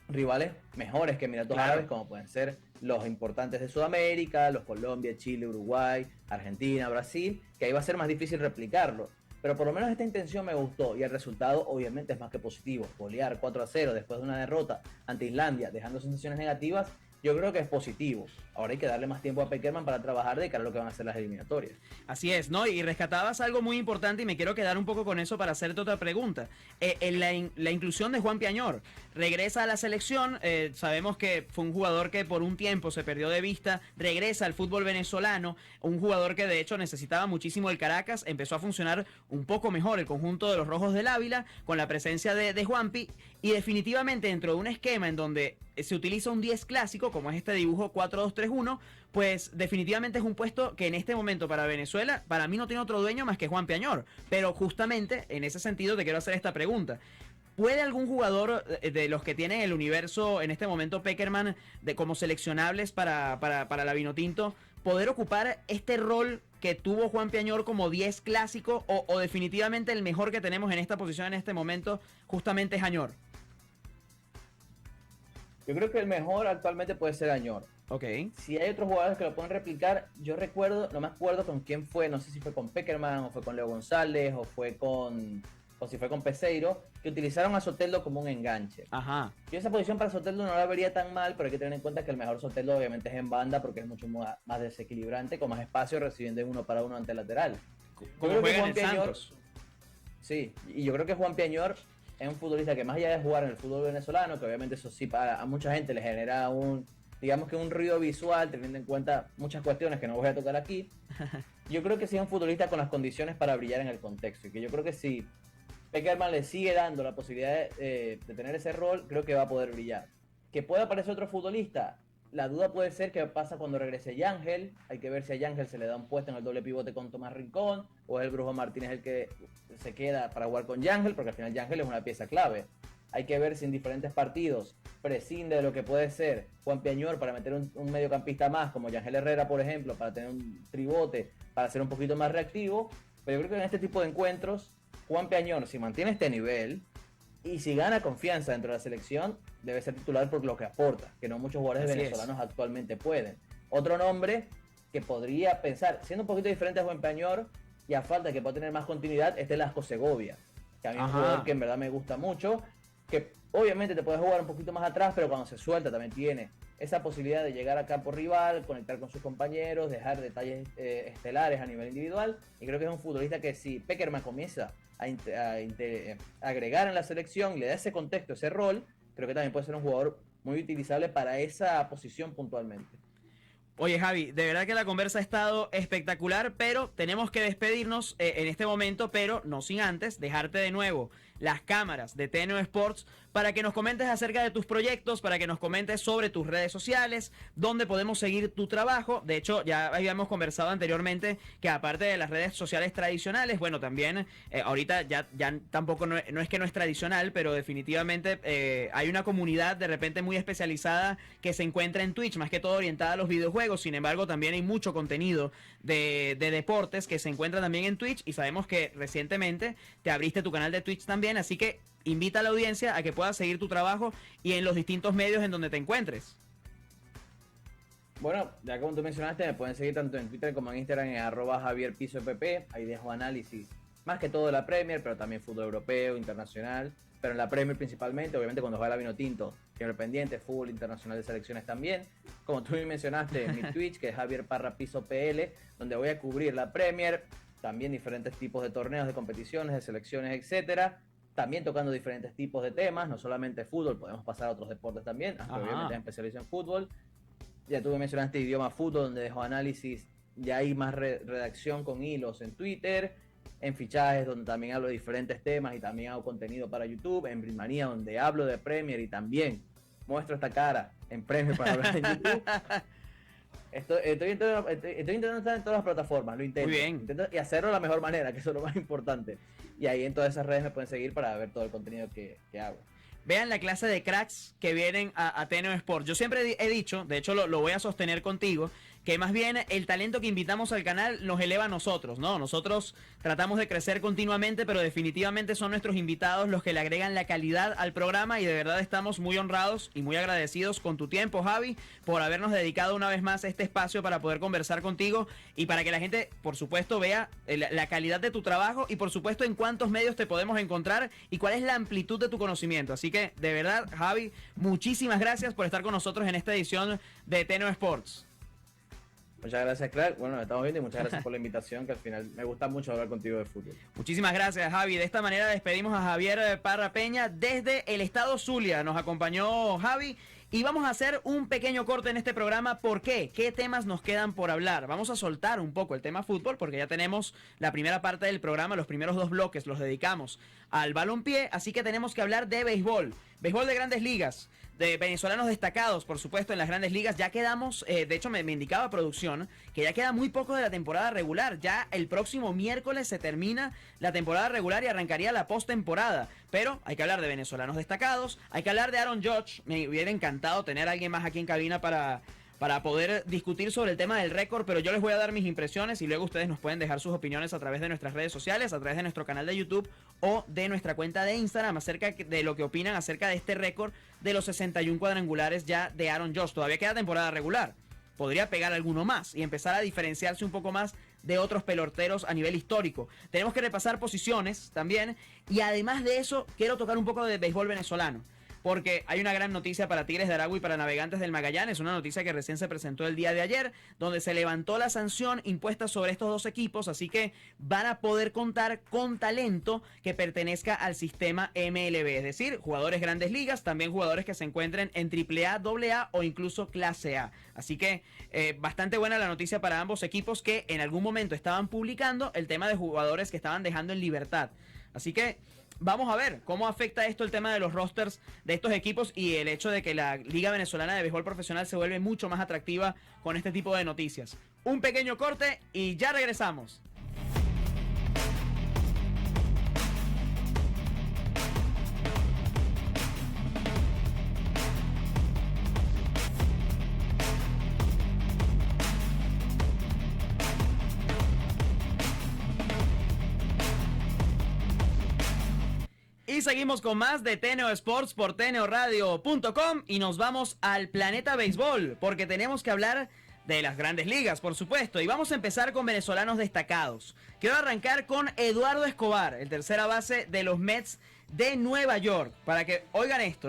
rivales mejores que Emiratos Árabes, como pueden ser los importantes de Sudamérica, los Colombia, Chile, Uruguay, Argentina, Brasil, que ahí va a ser más difícil replicarlo. Pero por lo menos esta intención me gustó y el resultado obviamente es más que positivo. Golear 4-0 después de una derrota ante Islandia, dejando sensaciones negativas, yo creo que es positivo. Ahora hay que darle más tiempo a Pekerman para trabajar de cara a lo que van a ser las eliminatorias. Así es, ¿no? Y rescatabas algo muy importante y me quiero quedar un poco con eso para hacerte otra pregunta. La inclusión de Juan Piañor. Regresa a la selección, sabemos que fue un jugador que por un tiempo se perdió de vista, regresa al fútbol venezolano, un jugador que de hecho necesitaba muchísimo el Caracas, empezó a funcionar un poco mejor el conjunto de los Rojos del Ávila con la presencia de Juanpi, y definitivamente dentro de un esquema en donde se utiliza un 10 clásico, como es este dibujo 4-2-3-1, pues definitivamente es un puesto que en este momento para Venezuela, para mí no tiene otro dueño más que Juan Piañor. Pero justamente en ese sentido te quiero hacer esta pregunta. ¿Puede algún jugador de los que tiene el universo en este momento Pekerman como seleccionables para la Vinotinto poder ocupar este rol que tuvo Juan Piañor como 10 clásico, o definitivamente el mejor que tenemos en esta posición en este momento justamente es Añor? Yo creo que el mejor actualmente puede ser Añor. Ok. Si hay otros jugadores que lo pueden replicar, yo recuerdo, no me acuerdo con quién fue, no sé si fue con Pekerman, o fue con Leo González, o si fue con Peseiro, que utilizaron a Soteldo como un enganche. Ajá. Yo esa posición para Soteldo no la vería tan mal, pero hay que tener en cuenta que el mejor Soteldo obviamente es en banda, porque es mucho más desequilibrante, con más espacio, recibiendo en uno para uno ante el lateral. Como juega en el Santos. Sí, y yo creo que Juan Piañor es un futbolista que, más allá de jugar en el fútbol venezolano, que obviamente eso sí a mucha gente le genera digamos que un ruido visual, teniendo en cuenta muchas cuestiones que no voy a tocar aquí, yo creo que sí es un futbolista con las condiciones para brillar en el contexto, y que yo creo que si Pekerman le sigue dando la posibilidad de tener ese rol, creo que va a poder brillar. ¿Que pueda aparecer otro futbolista? La duda puede ser qué pasa cuando regrese Yángel. Hay que ver si a Yángel se le da un puesto en el doble pivote con Tomás Rincón, o es el Brujo Martínez el que se queda para jugar con Yángel, porque al final Yángel es una pieza clave. Hay que ver si en diferentes partidos prescinde de lo que puede ser Juan Piañor para meter un mediocampista más, como Yángel Herrera, por ejemplo, para tener un tribote, para ser un poquito más reactivo. Pero yo creo que en este tipo de encuentros, Juan Piañor, si mantiene este nivel y si gana confianza dentro de la selección, debe ser titular por lo que aporta, que no muchos jugadores venezolanos actualmente pueden. Otro nombre que podría pensar, siendo un poquito diferente a Juan Piañor, y a falta que pueda tener más continuidad, es Telasco Segovia, que a mí es un jugador que en verdad me gusta mucho, que obviamente te puede jugar un poquito más atrás, pero cuando se suelta también tiene esa posibilidad de llegar a campo rival, conectar con sus compañeros, dejar detalles estelares a nivel individual, y creo que es un futbolista que, si Pekerman comienza a agregar en la selección y le da ese contexto, ese rol, creo que también puede ser un jugador muy utilizable para esa posición puntualmente. Oye, Javi, de verdad que la conversa ha estado espectacular, pero tenemos que despedirnos en este momento, pero no sin antes dejarte de nuevo las cámaras de TNO Sports para que nos comentes acerca de tus proyectos, para que nos comentes sobre tus redes sociales, dónde podemos seguir tu trabajo. De hecho, ya habíamos conversado anteriormente que aparte de las redes sociales tradicionales, bueno, también ahorita ya tampoco no es que no es tradicional, pero definitivamente hay una comunidad de repente muy especializada que se encuentra en Twitch, más que todo orientada a los videojuegos. Sin embargo, también hay mucho contenido de deportes que se encuentra también en Twitch, y sabemos que recientemente te abriste tu canal de Twitch también, así que invita a la audiencia a que pueda seguir tu trabajo y en los distintos medios en donde te encuentres. Bueno, ya como tú mencionaste, me pueden seguir tanto en Twitter como en Instagram en @javierpisopp. Ahí dejo análisis, más que todo de la Premier, pero también fútbol europeo, internacional, pero en la Premier principalmente. Obviamente cuando juega la Vinotinto, siempre pendiente, fútbol internacional de selecciones también. Como tú mencionaste, en mi Twitch, que es Javier Parra Piso PL, donde voy a cubrir la Premier, también diferentes tipos de torneos, de competiciones, de selecciones, etcétera. También tocando diferentes tipos de temas, no solamente fútbol, podemos pasar a otros deportes también, aunque obviamente me especializo en fútbol. Ya tú mencionaste idioma fútbol, donde dejo análisis, ya hay más redacción con hilos en Twitter, en fichajes, donde también hablo de diferentes temas y también hago contenido para YouTube, en Britmanía, donde hablo de Premier y también muestro esta cara en Premier para hablar en YouTube. Estoy intentando estar en todas las plataformas, lo intento. Muy bien. Intento y hacerlo de la mejor manera, que eso es lo más importante. Y ahí en todas esas redes me pueden seguir para ver todo el contenido que hago. Vean la clase de cracks que vienen a TNO Sports. Yo siempre he dicho, de hecho lo voy a sostener contigo, que más bien el talento que invitamos al canal nos eleva a nosotros, ¿no? Nosotros tratamos de crecer continuamente, pero definitivamente son nuestros invitados los que le agregan la calidad al programa, y de verdad estamos muy honrados y muy agradecidos con tu tiempo, Javi, por habernos dedicado una vez más a este espacio para poder conversar contigo y para que la gente, por supuesto, vea la calidad de tu trabajo y, por supuesto, en cuántos medios te podemos encontrar y cuál es la amplitud de tu conocimiento. Así que, de verdad, Javi, muchísimas gracias por estar con nosotros en esta edición de TNO Sports. Muchas gracias, Clark. Bueno, nos estamos viendo y muchas gracias por la invitación, que al final me gusta mucho hablar contigo de fútbol. Muchísimas gracias, Javi. De esta manera despedimos a Javier Parra Peña desde el estado Zulia. Nos acompañó Javi y vamos a hacer un pequeño corte en este programa. ¿Por qué? ¿Qué temas nos quedan por hablar? Vamos a soltar un poco el tema fútbol porque ya tenemos la primera parte del programa. Los primeros 2 bloques los dedicamos al balompié, así que tenemos que hablar de béisbol. Béisbol de Grandes Ligas, de venezolanos destacados, por supuesto, en las Grandes Ligas. Ya quedamos, de hecho me indicaba producción, que ya queda muy poco de la temporada regular. Ya el próximo miércoles se termina la temporada regular y arrancaría la postemporada. Pero hay que hablar de venezolanos destacados, hay que hablar de Aaron Judge. Me hubiera encantado tener a alguien más aquí en cabina para poder discutir sobre el tema del récord, pero yo les voy a dar mis impresiones y luego ustedes nos pueden dejar sus opiniones a través de nuestras redes sociales, a través de nuestro canal de YouTube o de nuestra cuenta de Instagram acerca de lo que opinan acerca de este récord de los 61 cuadrangulares ya de Aaron Judge. Todavía queda temporada regular, podría pegar alguno más y empezar a diferenciarse un poco más de otros peloteros a nivel histórico. Tenemos que repasar posiciones también, y además de eso quiero tocar un poco de béisbol venezolano, porque hay una gran noticia para Tigres de Aragua y para Navegantes del Magallanes, una noticia que recién se presentó el día de ayer, donde se levantó la sanción impuesta sobre estos 2 equipos, así que van a poder contar con talento que pertenezca al sistema MLB, es decir, jugadores Grandes Ligas, también jugadores que se encuentren en AAA, AA o incluso Clase A. Así que bastante buena la noticia para ambos equipos, que en algún momento estaban publicando el tema de jugadores que estaban dejando en libertad. Así que vamos a ver cómo afecta esto el tema de los rosters de estos equipos y el hecho de que la Liga Venezolana de Béisbol Profesional se vuelve mucho más atractiva con este tipo de noticias. Un pequeño corte y ya regresamos. Y seguimos con más de TNO Sports por TNOradio.com y nos vamos al planeta béisbol porque tenemos que hablar de las Grandes Ligas, por supuesto, y vamos a empezar con venezolanos destacados. Quiero arrancar con Eduardo Escobar, el tercera base de los Mets de Nueva York, para que oigan esto,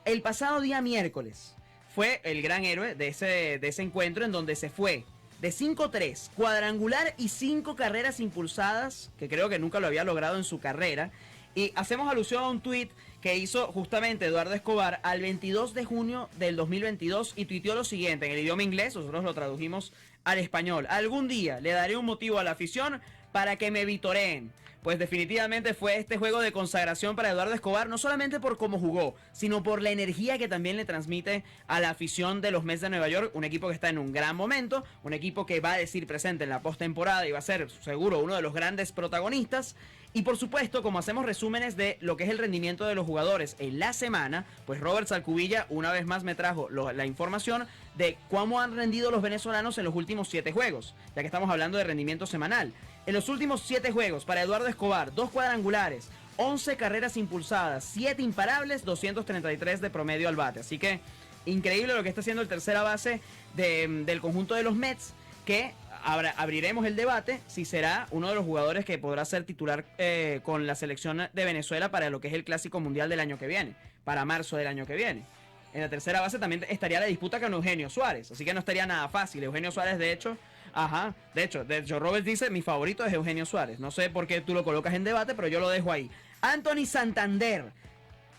el pasado día miércoles fue el gran héroe de ese encuentro, en donde se fue de 5-3, cuadrangular y 5 carreras impulsadas, que creo que nunca lo había logrado en su carrera. Y hacemos alusión a un tuit que hizo justamente Eduardo Escobar al 22 de junio del 2022 y tuiteó lo siguiente en el idioma inglés, nosotros lo tradujimos al español: algún día le daré un motivo a la afición para que me vitoreen, pues definitivamente fue este juego de consagración para Eduardo Escobar, no solamente por cómo jugó, sino por la energía que también le transmite a la afición de los Mets de Nueva York, un equipo que está en un gran momento, un equipo que va a decir presente en la postemporada y va a ser seguro uno de los grandes protagonistas. Y por supuesto, como hacemos resúmenes de lo que es el rendimiento de los jugadores en la semana, pues Robert Salcubilla una vez más me trajo la información de cómo han rendido los venezolanos en los últimos 7 juegos, ya que estamos hablando de rendimiento semanal. En los últimos 7 juegos para Eduardo Escobar, 2 cuadrangulares, 11 carreras impulsadas, 7 imparables, 233 de promedio al bate. Así que increíble lo que está haciendo el tercera base del conjunto de los Mets, que abriremos el debate si será uno de los jugadores que podrá ser titular con la selección de Venezuela para lo que es el Clásico Mundial del año que viene, para marzo del año que viene. En la tercera base también estaría la disputa con Eugenio Suárez, así que no estaría nada fácil. Eugenio Suárez, de hecho, Robert dice, mi favorito es Eugenio Suárez. No sé por qué tú lo colocas en debate, pero yo lo dejo ahí. Anthony Santander.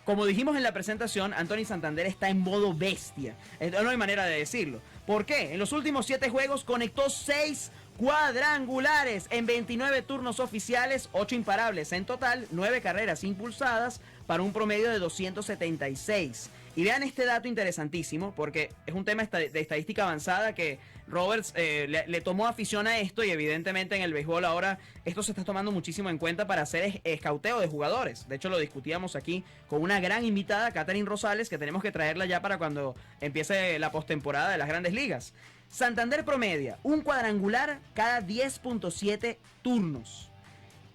Como dijimos en la presentación, Anthony Santander está en modo bestia. No hay manera de decirlo. ¿Por qué? En los últimos 7 juegos conectó 6 cuadrangulares en 29 turnos oficiales, 8 imparables en total, 9 carreras impulsadas para un promedio de 276. Y vean este dato interesantísimo, porque es un tema de estadística avanzada que Roberts le tomó afición a esto, y evidentemente en el béisbol ahora esto se está tomando muchísimo en cuenta para hacer escauteo de jugadores. De hecho lo discutíamos aquí con una gran invitada, Catherine Rosales, que tenemos que traerla ya para cuando empiece la postemporada de las Grandes Ligas. Santander promedia un cuadrangular cada 10.7 turnos.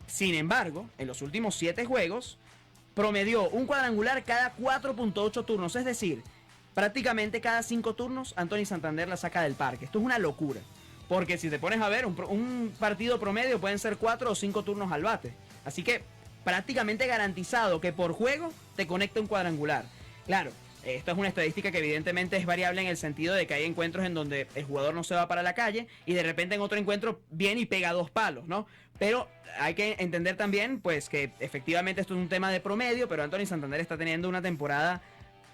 Sin embargo, en los últimos 7 juegos promedió un cuadrangular cada 4.8 turnos, es decir, prácticamente cada 5 turnos Anthony Santander la saca del parque. Esto es una locura, porque si te pones a ver, un partido promedio pueden ser 4 o 5 turnos al bate. Así que prácticamente garantizado que por juego te conecta un cuadrangular. Claro, esto es una estadística que evidentemente es variable en el sentido de que hay encuentros en donde el jugador no se va para la calle y de repente en otro encuentro viene y pega 2 palos, ¿no? Pero hay que entender también, pues, que efectivamente esto es un tema de promedio, pero Anthony Santander está teniendo una temporada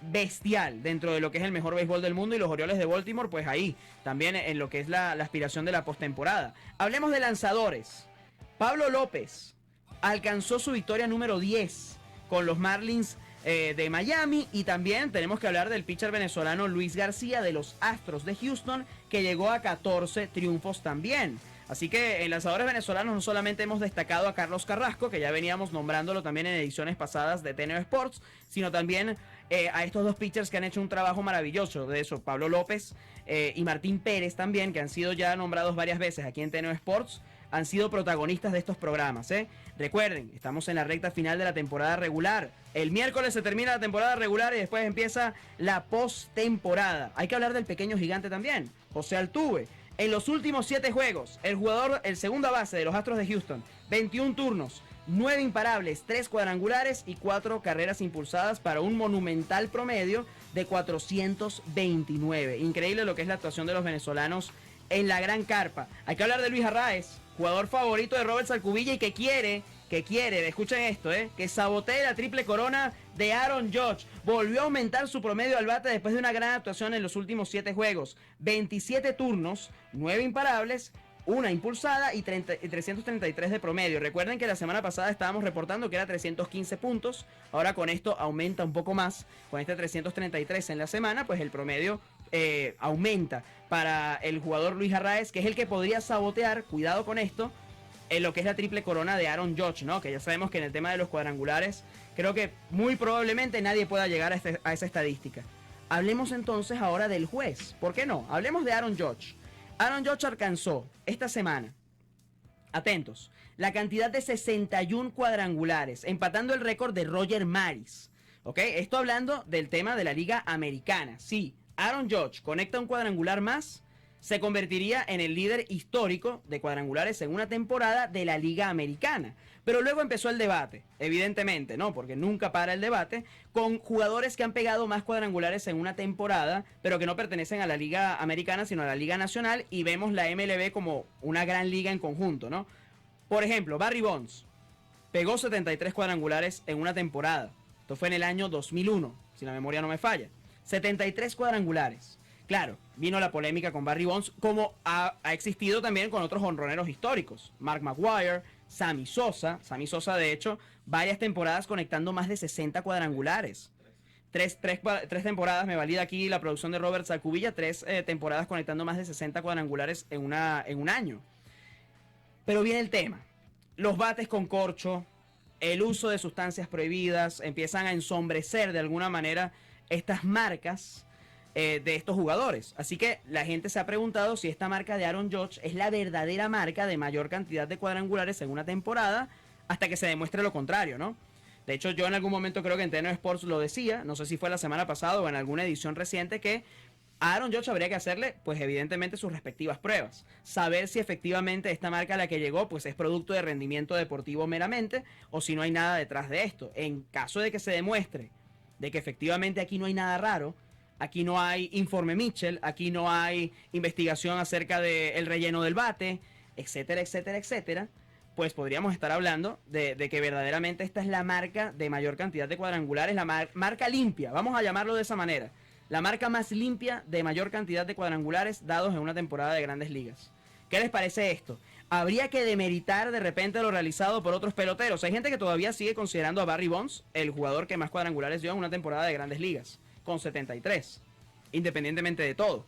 bestial dentro de lo que es el mejor béisbol del mundo, y los Orioles de Baltimore, pues ahí, también en lo que es la aspiración de la postemporada. Hablemos de lanzadores. Pablo López alcanzó su victoria número 10 con los Marlins de Miami, y también tenemos que hablar del pitcher venezolano Luis García de los Astros de Houston, que llegó a 14 triunfos también. Así que en lanzadores venezolanos no solamente hemos destacado a Carlos Carrasco, que ya veníamos nombrándolo también en ediciones pasadas de TNO Sports, sino también a estos 2 pitchers que han hecho un trabajo maravilloso. De eso, Pablo López y Martín Pérez también, que han sido ya nombrados varias veces aquí en TNO Sports, han sido protagonistas de estos programas. Recuerden, estamos en la recta final de la temporada regular. El miércoles se termina la temporada regular y después empieza la postemporada. Hay que hablar del pequeño gigante también, José Altuve. En los últimos 7 juegos, el segunda base de los Astros de Houston, 21 turnos, 9 imparables, 3 cuadrangulares y 4 carreras impulsadas para un monumental promedio de 429. Increíble lo que es la actuación de los venezolanos en la gran carpa. Hay que hablar de Luis Arraez, jugador favorito de Robert Salcubilla, y que quiere, escuchen esto, que sabotee la triple corona de Aaron Judge. Volvió a aumentar su promedio al bate después de una gran actuación en los últimos 7 juegos. 27 turnos, 9 imparables, 1 impulsada y 333 de promedio. Recuerden que la semana pasada estábamos reportando que era 315 puntos. Ahora con esto aumenta un poco más. Con este 333 en la semana, pues el promedio aumenta para el jugador Luis Arraez, que es el que podría sabotear, cuidado con esto, en lo que es la triple corona de Aaron Judge, ¿no? Que ya sabemos que en el tema de los cuadrangulares, creo que muy probablemente nadie pueda llegar a esa estadística. Hablemos entonces ahora del juez. ¿Por qué no? Hablemos de Aaron Judge. Aaron Judge alcanzó esta semana, atentos, la cantidad de 61 cuadrangulares, empatando el récord de Roger Maris. ¿Ok? Esto hablando del tema de la Liga Americana. Sí, Aaron Judge conecta un cuadrangular más, se convertiría en el líder histórico de cuadrangulares en una temporada de la Liga Americana. Pero luego empezó el debate, evidentemente, ¿no? Porque nunca para el debate, con jugadores que han pegado más cuadrangulares en una temporada, pero que no pertenecen a la Liga Americana, sino a la Liga Nacional, y vemos la MLB como una gran liga en conjunto, ¿no? Por ejemplo, Barry Bonds pegó 73 cuadrangulares en una temporada. Esto fue en el año 2001, si la memoria no me falla. 73 cuadrangulares. Claro, vino la polémica con Barry Bonds, como ha existido también con otros jonroneros históricos. Mark McGwire, Sammy Sosa. Sammy Sosa, de hecho, varias temporadas conectando más de 60 cuadrangulares. Tres temporadas, me valida aquí la producción de Robert Sacubilla, 3 temporadas conectando más de 60 cuadrangulares en un año. Pero viene el tema. Los bates con corcho, el uso de sustancias prohibidas, empiezan a ensombrecer de alguna manera estas marcas de estos jugadores. Así que la gente se ha preguntado si esta marca de Aaron Judge es la verdadera marca de mayor cantidad de cuadrangulares en una temporada, hasta que se demuestre lo contrario, ¿no? De hecho, yo en algún momento creo que en TNO Sports lo decía, no sé si fue la semana pasada o en alguna edición reciente, que a Aaron Judge habría que hacerle, pues evidentemente, sus respectivas pruebas. Saber si efectivamente esta marca a la que llegó, pues es producto de rendimiento deportivo meramente, o si no hay nada detrás de esto. En caso de que se demuestre de que efectivamente aquí no hay nada raro, aquí no hay informe Mitchell, aquí no hay investigación acerca del relleno del bate, etcétera, etcétera, etcétera, pues podríamos estar hablando de que verdaderamente esta es la marca de mayor cantidad de cuadrangulares, la marca limpia, vamos a llamarlo de esa manera. La marca más limpia de mayor cantidad de cuadrangulares dados en una temporada de Grandes Ligas. ¿Qué les parece esto? ¿Habría que demeritar de repente lo realizado por otros peloteros? Hay gente que todavía sigue considerando a Barry Bonds el jugador que más cuadrangulares dio en una temporada de Grandes Ligas, con 73, independientemente de todo.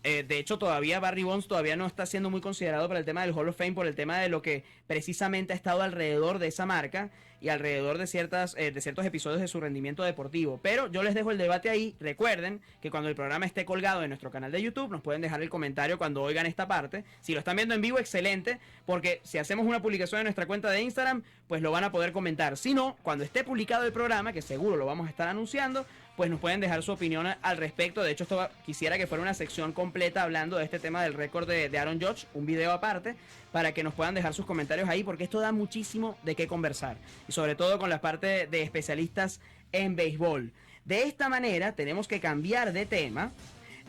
De hecho, todavía Barry Bonds todavía no está siendo muy considerado para el tema del Hall of Fame, por el tema de lo que precisamente ha estado alrededor de esa marca y alrededor de ciertos episodios de su rendimiento deportivo. Pero yo les dejo el debate ahí. Recuerden que cuando el programa esté colgado en nuestro canal de YouTube, nos pueden dejar el comentario cuando oigan esta parte. Si lo están viendo en vivo, excelente, porque si hacemos una publicación en nuestra cuenta de Instagram, pues lo van a poder comentar. Si no, cuando esté publicado el programa, que seguro lo vamos a estar anunciando, pues nos pueden dejar su opinión al respecto. De hecho, quisiera que fuera una sección completa hablando de este tema del récord de Aaron Judge, un video aparte, para que nos puedan dejar sus comentarios ahí, porque esto da muchísimo de qué conversar, y sobre todo con la parte de especialistas en béisbol. De esta manera tenemos que cambiar de tema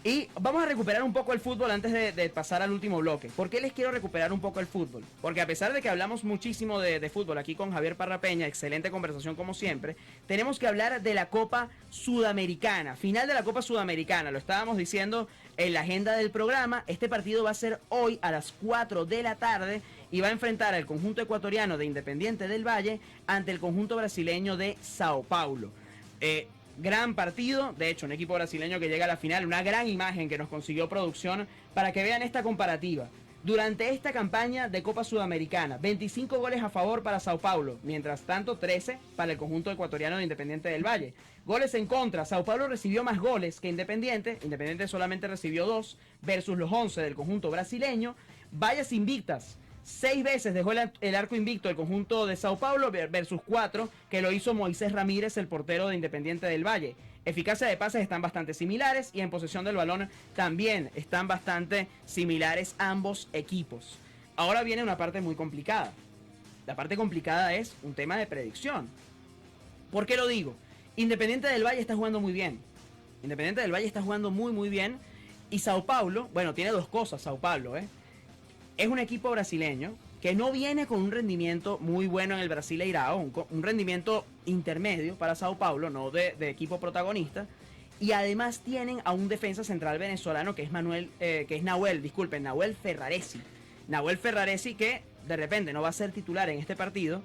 y vamos a recuperar un poco el fútbol antes de pasar al último bloque. ¿Por qué les quiero recuperar un poco el fútbol? Porque a pesar de que hablamos muchísimo de fútbol aquí con Javier Parrapeña, excelente conversación como siempre, tenemos que hablar de la Copa Sudamericana, final de la Copa Sudamericana, lo estábamos diciendo en la agenda del programa. Este partido va a ser hoy a las 4 de la tarde y va a enfrentar al conjunto ecuatoriano de Independiente del Valle ante el conjunto brasileño de Sao Paulo. Gran partido, de hecho un equipo brasileño que llega a la final, una gran imagen que nos consiguió producción para que vean esta comparativa. Durante esta campaña de Copa Sudamericana, 25 goles a favor para Sao Paulo, mientras tanto 13 para el conjunto ecuatoriano de Independiente del Valle. Goles en contra, Sao Paulo recibió más goles que Independiente solamente recibió 2 versus los 11 del conjunto brasileño. Vallas invictas, 6 veces dejó el arco invicto el conjunto de Sao Paulo versus 4 que lo hizo Moisés Ramírez, el portero de Independiente del Valle. Eficacia de pases están bastante similares y en posesión del balón también están bastante similares ambos equipos. Ahora viene una parte muy complicada. La parte complicada es un tema de predicción. ¿Por qué lo digo? Independiente del Valle está jugando muy bien. Independiente del Valle está jugando muy bien. Y Sao Paulo, bueno, tiene dos cosas Sao Paulo, es un equipo brasileño que no viene con un rendimiento muy bueno en el Brasileirao, un rendimiento intermedio para Sao Paulo, no de equipo protagonista, y además tienen a un defensa central venezolano que es Nahuel Ferraresi. Nahuel Ferraresi, que de repente no va a ser titular en este partido,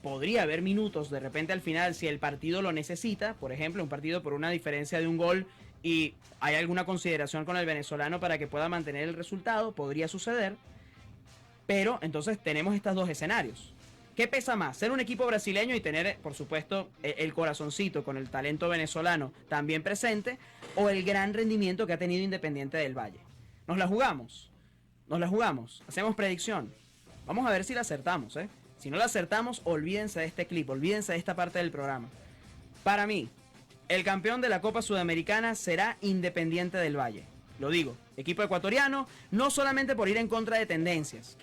podría haber minutos de repente al final si el partido lo necesita, por ejemplo, un partido por una diferencia de un gol y hay alguna consideración con el venezolano para que pueda mantener el resultado, podría suceder. Pero entonces tenemos estos dos escenarios. ¿Qué pesa más? ¿Ser un equipo brasileño y tener, por supuesto, el corazoncito con el talento venezolano también presente? ¿O el gran rendimiento que ha tenido Independiente del Valle? ¿Nos la jugamos? ¿Hacemos predicción? Vamos a ver si la acertamos, Si no la acertamos, olvídense de este clip, olvídense de esta parte del programa. Para mí, el campeón de la Copa Sudamericana será Independiente del Valle. Lo digo, equipo ecuatoriano, no solamente por ir en contra de tendencias.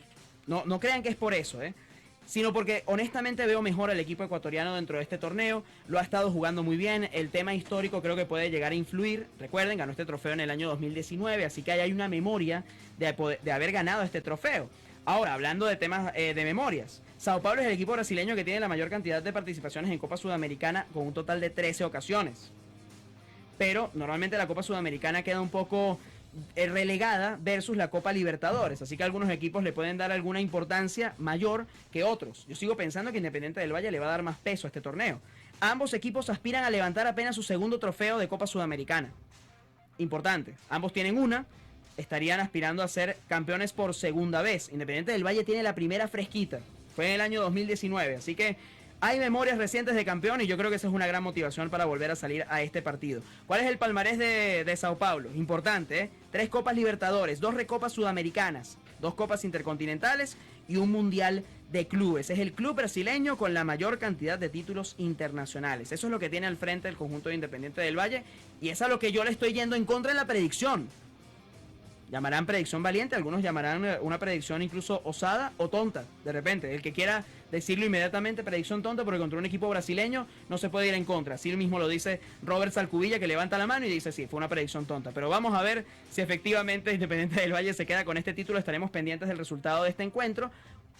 No crean que es por eso, sino porque honestamente veo mejor al equipo ecuatoriano dentro de este torneo. Lo ha estado jugando muy bien. El tema histórico creo que puede llegar a influir. Recuerden, ganó este trofeo en el año 2019, así que ahí hay una memoria de haber ganado este trofeo. Ahora, hablando de temas de memorias, Sao Paulo es el equipo brasileño que tiene la mayor cantidad de participaciones en Copa Sudamericana con un total de 13 ocasiones. Pero normalmente la Copa Sudamericana queda un poco relegada versus la Copa Libertadores, así que algunos equipos le pueden dar alguna importancia mayor que otros. Yo sigo pensando que Independiente del Valle le va a dar más peso a este torneo. Ambos equipos aspiran a levantar apenas su segundo trofeo de Copa Sudamericana. Importante, ambos tienen una, estarían aspirando a ser campeones por segunda vez. Independiente del Valle tiene la primera fresquita, fue en el año 2019, así que hay memorias recientes de campeón y yo creo que esa es una gran motivación para volver a salir a este partido. ¿Cuál es el palmarés de Sao Paulo? Importante, ¿eh? 3 Copas Libertadores, 2 Recopas Sudamericanas, 2 Copas Intercontinentales y un Mundial de Clubes. Es el club brasileño con la mayor cantidad de títulos internacionales. Eso es lo que tiene al frente el conjunto de Independiente del Valle y es a lo que yo le estoy yendo en contra en la predicción. Llamarán predicción valiente, algunos llamarán una predicción incluso osada o tonta, de repente. El que quiera decirlo inmediatamente, predicción tonta, porque contra un equipo brasileño no se puede ir en contra. Así mismo lo dice Robert Salcubilla, que levanta la mano y dice, sí, fue una predicción tonta. Pero vamos a ver si efectivamente Independiente del Valle se queda con este título. Estaremos pendientes del resultado de este encuentro,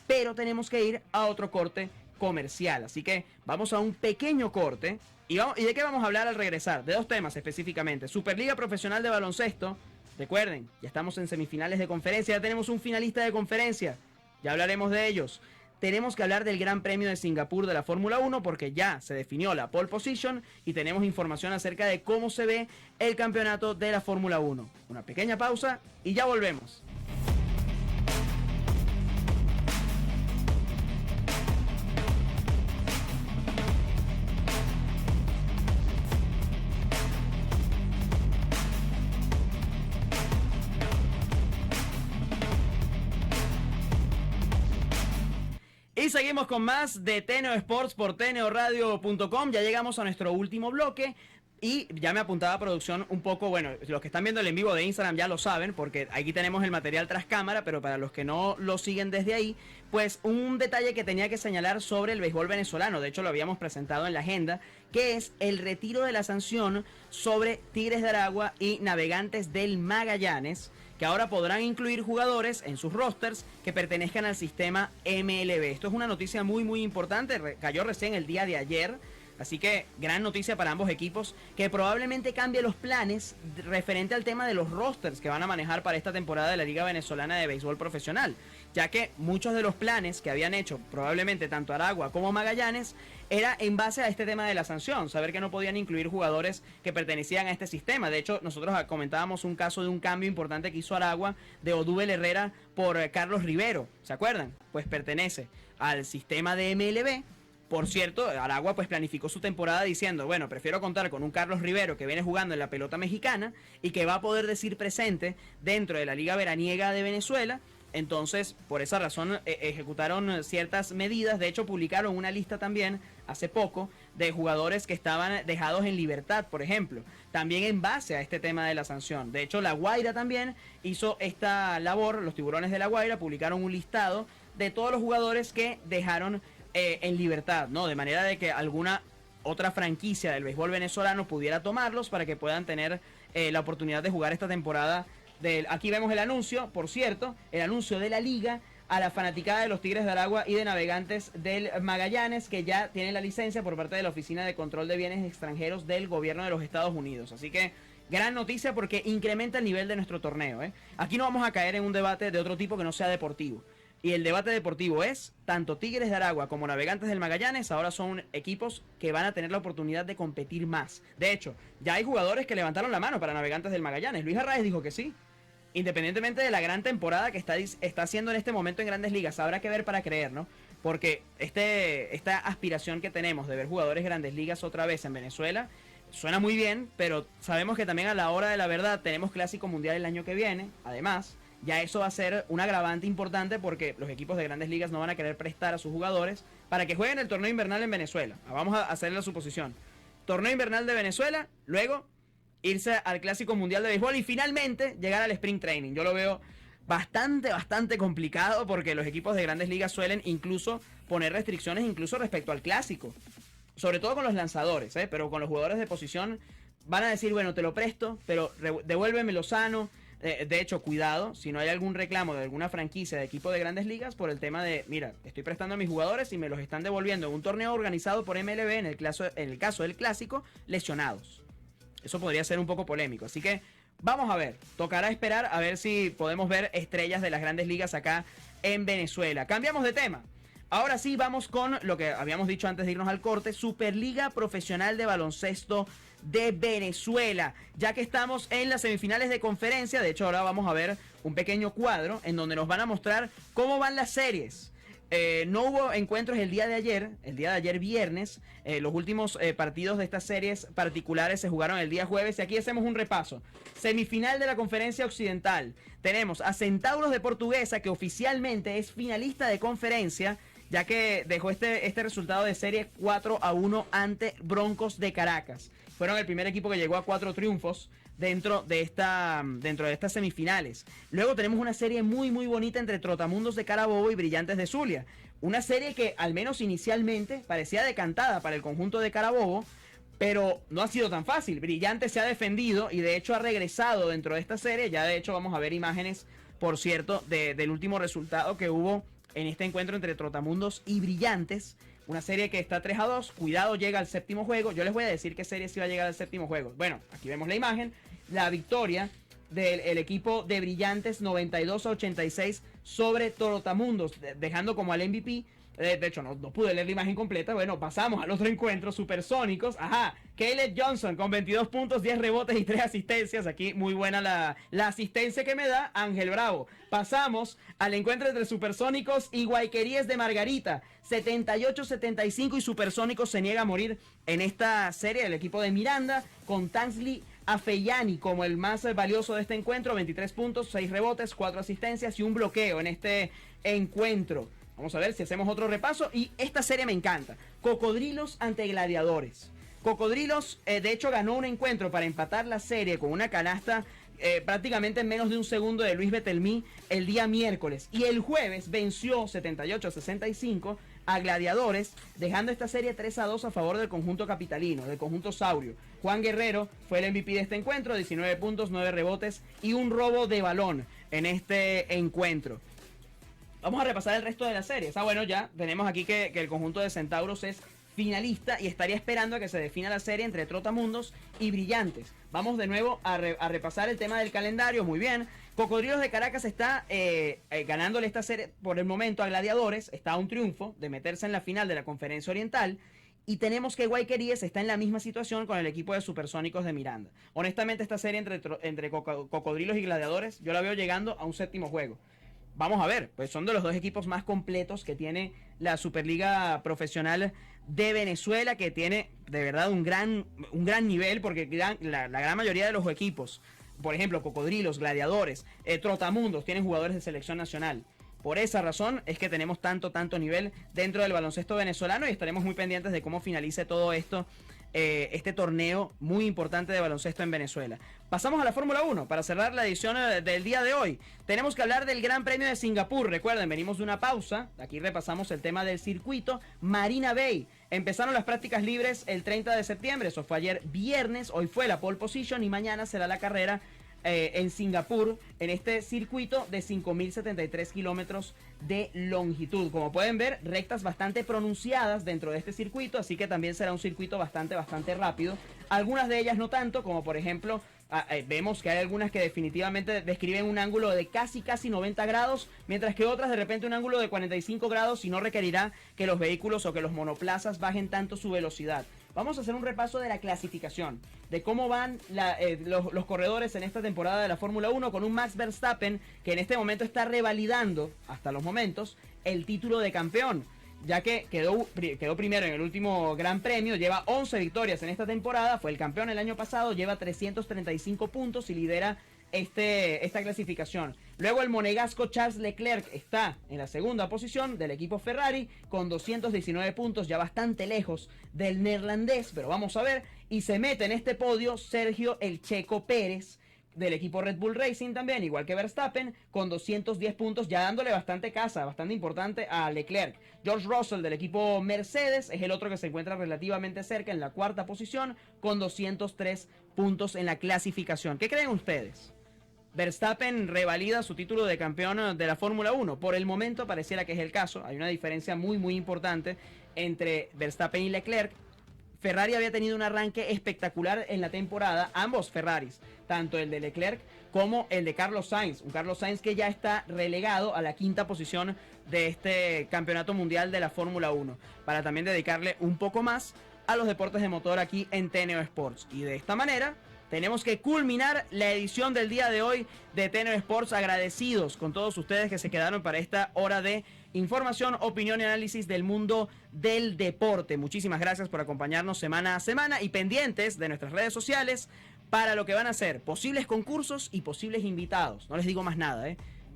pero tenemos que ir a otro corte comercial. Así que vamos a un pequeño corte. ¿Y de qué vamos a hablar al regresar? De 2 temas específicamente. Superliga Profesional de Baloncesto. Recuerden, ya estamos en semifinales de conferencia, ya tenemos un finalista de conferencia, ya hablaremos de ellos. Tenemos que hablar del Gran Premio de Singapur de la Fórmula 1 porque ya se definió la pole position y tenemos información acerca de cómo se ve el campeonato de la Fórmula 1. Una pequeña pausa y ya volvemos. Y seguimos con más de Teneo Sports por teneoradio.com. Ya llegamos a nuestro último bloque. Y ya me apuntaba a producción un poco, bueno, los que están viendo el en vivo de Instagram ya lo saben, porque aquí tenemos el material tras cámara, pero para los que no lo siguen desde ahí, pues un detalle que tenía que señalar sobre el béisbol venezolano, de hecho lo habíamos presentado en la agenda, que es el retiro de la sanción sobre Tigres de Aragua y Navegantes del Magallanes, que ahora podrán incluir jugadores en sus rosters que pertenezcan al sistema MLB. Esto es una noticia muy muy importante, cayó recién el día de ayer, así que gran noticia para ambos equipos, que probablemente cambie los planes referente al tema de los rosters que van a manejar para esta temporada de la Liga Venezolana de Béisbol Profesional, ya que muchos de los planes que habían hecho probablemente tanto Aragua como Magallanes era en base a este tema de la sanción, saber que no podían incluir jugadores que pertenecían a este sistema. De hecho, nosotros comentábamos un caso de un cambio importante que hizo Aragua de Odúbel Herrera por Carlos Rivero, ¿se acuerdan? Pues pertenece al sistema de MLB. Por cierto, Aragua pues planificó su temporada diciendo, bueno, prefiero contar con un Carlos Rivero que viene jugando en la pelota mexicana y que va a poder decir presente dentro de la Liga Veraniega de Venezuela. Entonces, por esa razón ejecutaron ciertas medidas. De hecho, publicaron una lista también hace poco de jugadores que estaban dejados en libertad, por ejemplo, también en base a este tema de la sanción. De hecho, La Guaira también hizo esta labor, los Tiburones de La Guaira publicaron un listado de todos los jugadores que dejaron en libertad, ¿no? De manera de que alguna otra franquicia del béisbol venezolano pudiera tomarlos para que puedan tener la oportunidad de jugar esta temporada. Aquí vemos el anuncio, por cierto, el anuncio de la liga a la fanaticada de los Tigres de Aragua y de Navegantes del Magallanes, que ya tienen la licencia por parte de la Oficina de Control de Bienes Extranjeros del Gobierno de los Estados Unidos. Así que gran noticia porque incrementa el nivel de nuestro torneo, ¿eh? Aquí no vamos a caer en un debate de otro tipo que no sea deportivo. Y el debate deportivo es, tanto Tigres de Aragua como Navegantes del Magallanes ahora son equipos que van a tener la oportunidad de competir más. De hecho, ya hay jugadores que levantaron la mano para Navegantes del Magallanes. Luis Arraez dijo que sí. Independientemente de la gran temporada que está haciendo en este momento en Grandes Ligas, habrá que ver para creer, ¿no? Porque esta aspiración que tenemos de ver jugadores Grandes Ligas otra vez en Venezuela suena muy bien, pero sabemos que también a la hora de la verdad tenemos Clásico Mundial el año que viene, además. Ya eso va a ser un agravante importante porque los equipos de Grandes Ligas no van a querer prestar a sus jugadores para que jueguen el torneo invernal en Venezuela. Vamos a hacer la suposición. Torneo invernal de Venezuela, luego irse al Clásico Mundial de Béisbol y finalmente llegar al Spring Training. Yo lo veo bastante complicado porque los equipos de Grandes Ligas suelen incluso poner restricciones incluso respecto al Clásico. Sobre todo con los lanzadores, pero con los jugadores de posición van a decir, bueno, te lo presto, pero devuélvemelo sano. De hecho, cuidado, si no hay algún reclamo de alguna franquicia de equipo de Grandes Ligas por el tema de, mira, estoy prestando a mis jugadores y me los están devolviendo en un torneo organizado por MLB, en el caso del Clásico, lesionados. Eso podría ser un poco polémico, así que Vamos a ver, tocará esperar a ver si podemos ver estrellas de las grandes ligas acá en Venezuela. Cambiamos de tema. Ahora sí, vamos con lo que habíamos dicho antes de irnos al corte, Superliga Profesional de Baloncesto de Venezuela, ya que estamos en las semifinales de conferencia. De hecho, ahora vamos a ver un pequeño cuadro en donde nos van a mostrar cómo van las series. No hubo encuentros el día de ayer viernes. Los últimos partidos de estas series particulares se jugaron el día jueves. Y aquí hacemos un repaso. Semifinal de la Conferencia Occidental. Tenemos a Centauros de Portuguesa, que oficialmente es finalista de conferencia, ya que dejó este resultado de serie 4-1 ante Broncos de Caracas. Fueron el primer equipo que llegó a 4 triunfos dentro de estas semifinales. Luego tenemos una serie muy bonita entre Trotamundos de Carabobo y Brillantes de Zulia. Una serie que al menos inicialmente parecía decantada para el conjunto de Carabobo, pero no ha sido tan fácil. Brillantes se ha defendido y de hecho ha regresado dentro de esta serie. Ya de hecho vamos a ver imágenes, por cierto, del último resultado que hubo en este encuentro entre Trotamundos y Brillantes. Una serie que está 3-2. Cuidado, llega al séptimo juego. Yo les voy a decir qué serie sí va a llegar al séptimo juego. Bueno, aquí vemos la imagen. La victoria del equipo de Brillantes 92-86 sobre Trotamundos, dejando como al MVP. De hecho, no pude leer la imagen completa. Bueno, pasamos al otro encuentro, Supersónicos. Ajá, Caleb Johnson con 22 puntos, 10 rebotes y 3 asistencias. Aquí muy buena la asistencia que me da Ángel Bravo. Pasamos al encuentro entre Supersónicos y Guayqueríes de Margarita. 78-75 y Supersónicos se niega a morir en esta serie del equipo de Miranda, con Tansley Afeyani como el más valioso de este encuentro. 23 puntos, 6 rebotes, 4 asistencias y un bloqueo en este encuentro. Vamos a ver si hacemos otro repaso. Y esta serie me encanta. Cocodrilos ante Gladiadores. Cocodrilos, de hecho, ganó un encuentro para empatar la serie con una canasta prácticamente en menos de un segundo de Luis Betelmí el día miércoles. Y el jueves venció 78-65 a Gladiadores, dejando esta serie 3-2 a favor del conjunto capitalino, del conjunto Saurio. Juan Guerrero fue el MVP de este encuentro, 19 puntos, 9 rebotes y un robo de balón en este encuentro. Vamos a repasar el resto de las series. Bueno, ya tenemos aquí que el conjunto de Centauros es finalista y estaría esperando a que se defina la serie entre Trotamundos y Brillantes. Vamos de nuevo a repasar el tema del calendario. Muy bien. Cocodrilos de Caracas está ganándole esta serie por el momento a Gladiadores. Está a un triunfo de meterse en la final de la Conferencia Oriental. Y tenemos que Guayqueríes está en la misma situación con el equipo de Supersónicos de Miranda. Honestamente, esta serie entre Cocodrilos y Gladiadores, yo la veo llegando a un séptimo juego. Vamos a ver, pues son de los dos equipos más completos que tiene la Superliga Profesional de Venezuela, que tiene de verdad un gran nivel, porque la gran mayoría de los equipos, por ejemplo, Cocodrilos, Gladiadores, Trotamundos, tienen jugadores de selección nacional. Por esa razón es que tenemos tanto nivel dentro del baloncesto venezolano y estaremos muy pendientes de cómo finalice todo esto, este torneo muy importante de baloncesto en Venezuela. Pasamos a la Fórmula 1 para cerrar la edición del día de hoy. Tenemos que hablar del Gran Premio de Singapur. Recuerden, venimos de una pausa. Aquí repasamos el tema del circuito Marina Bay. Empezaron las prácticas libres el 30 de septiembre. Eso fue ayer viernes. Hoy fue la pole position y mañana será la carrera en Singapur, en este circuito de 5.073 kilómetros de longitud. Como pueden ver, rectas bastante pronunciadas dentro de este circuito, así que también será un circuito bastante rápido. Algunas de ellas no tanto, como por ejemplo, vemos que hay algunas que definitivamente describen un ángulo de casi 90 grados, mientras que otras de repente un ángulo de 45 grados y no requerirá que los vehículos o que los monoplazas bajen tanto su velocidad. Vamos a hacer un repaso de la clasificación, de cómo van los corredores en esta temporada de la Fórmula 1, con un Max Verstappen que en este momento está revalidando, hasta los momentos, el título de campeón, ya que quedó primero en el último Gran Premio, lleva 11 victorias en esta temporada, fue el campeón el año pasado, lleva 335 puntos y lidera esta clasificación. Luego el monegasco Charles Leclerc está en la segunda posición del equipo Ferrari con 219 puntos, ya bastante lejos del neerlandés, pero vamos a ver. Y se mete en este podio Sergio El Checo Pérez del equipo Red Bull Racing también, igual que Verstappen, con 210 puntos, ya dándole bastante casa, bastante importante a Leclerc. George Russell del equipo Mercedes es el otro que se encuentra relativamente cerca en la cuarta posición, con 203 puntos en la clasificación. ¿Qué creen ustedes? Verstappen revalida su título de campeón de la Fórmula 1. Por el momento pareciera que es el caso. Hay una diferencia muy importante entre Verstappen y Leclerc. Ferrari había tenido un arranque espectacular en la temporada, ambos Ferraris, tanto el de Leclerc como el de Carlos Sainz, un Carlos Sainz que ya está relegado a la quinta posición de este campeonato mundial de la Fórmula 1, para también dedicarle un poco más a los deportes de motor aquí en TNO Sports. Y de esta manera tenemos que culminar la edición del día de hoy de TNO Sports, agradecidos con todos ustedes que se quedaron para esta hora de información, opinión y análisis del mundo del deporte. Muchísimas gracias por acompañarnos semana a semana y pendientes de nuestras redes sociales para lo que van a ser posibles concursos y posibles invitados. No les digo más nada,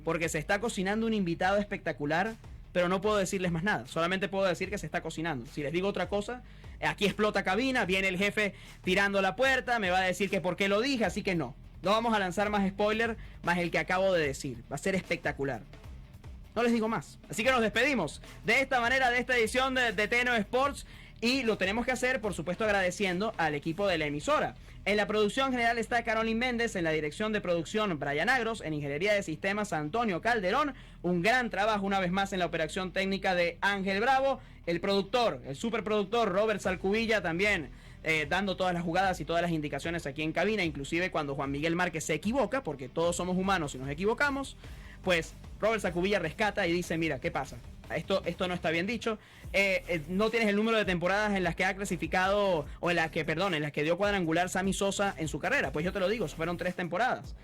porque se está cocinando un invitado espectacular, pero no puedo decirles más nada. Solamente puedo decir que se está cocinando. Si les digo otra cosa, aquí explota cabina, viene el jefe tirando la puerta, me va a decir que por qué lo dije, así que no. No vamos a lanzar más spoiler, más el que acabo de decir. Va a ser espectacular. No les digo más. Así que nos despedimos de esta manera de esta edición de TNO Sports. Y lo tenemos que hacer, por supuesto, agradeciendo al equipo de la emisora. En la producción general está Carolyn Méndez, en la dirección de producción Brian Agros, en ingeniería de sistemas Antonio Calderón. Un gran trabajo una vez más en la operación técnica de Ángel Bravo. El productor, el superproductor Robert Salcubilla también dando todas las jugadas y todas las indicaciones aquí en cabina, inclusive cuando Juan Miguel Márquez se equivoca, porque todos somos humanos y nos equivocamos, pues Robert Salcubilla rescata y dice, mira, ¿qué pasa? Esto no está bien dicho. No tienes el número de temporadas en las que ha clasificado, o en las que dio cuadrangular Sammy Sosa en su carrera. Pues yo te lo digo, fueron 3 temporadas.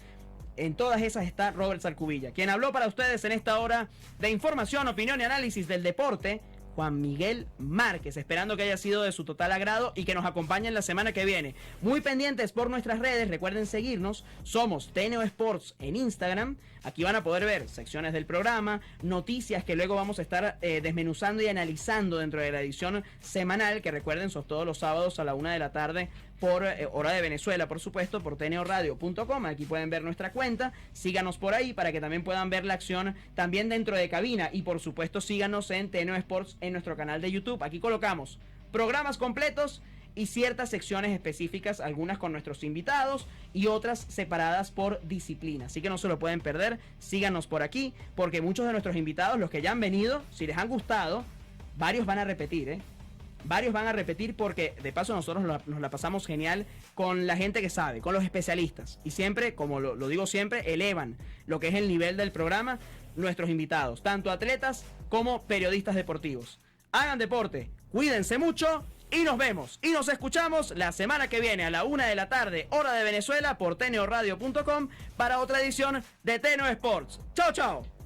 En todas esas está Robert Salcubilla, quien habló para ustedes en esta hora de información, opinión y análisis del deporte, Juan Miguel Márquez, esperando que haya sido de su total agrado y que nos acompañen la semana que viene. Muy pendientes por nuestras redes, recuerden seguirnos, somos TNO Sports en Instagram. Aquí van a poder ver secciones del programa, noticias que luego vamos a estar desmenuzando y analizando dentro de la edición semanal, que recuerden son todos los sábados a la 1 de la tarde por hora de Venezuela, por supuesto, por tnoradio.com. Aquí pueden ver nuestra cuenta, síganos por ahí para que también puedan ver la acción también dentro de cabina, y por supuesto síganos en TNO Sports en nuestro canal de YouTube. Aquí colocamos programas completos y ciertas secciones específicas, algunas con nuestros invitados y otras separadas por disciplina. Así que no se lo pueden perder, síganos por aquí, porque muchos de nuestros invitados, los que ya han venido, si les han gustado, varios van a repetir, Varios van a repetir porque de paso nosotros nos la pasamos genial con la gente que sabe, con los especialistas. Y siempre, como lo digo siempre, elevan lo que es el nivel del programa nuestros invitados, tanto atletas como periodistas deportivos. Hagan deporte, cuídense mucho y nos vemos y nos escuchamos la semana que viene a la 1 de la tarde, hora de Venezuela, por tnoradio.com para otra edición de TNO Sports. ¡Chao, chao!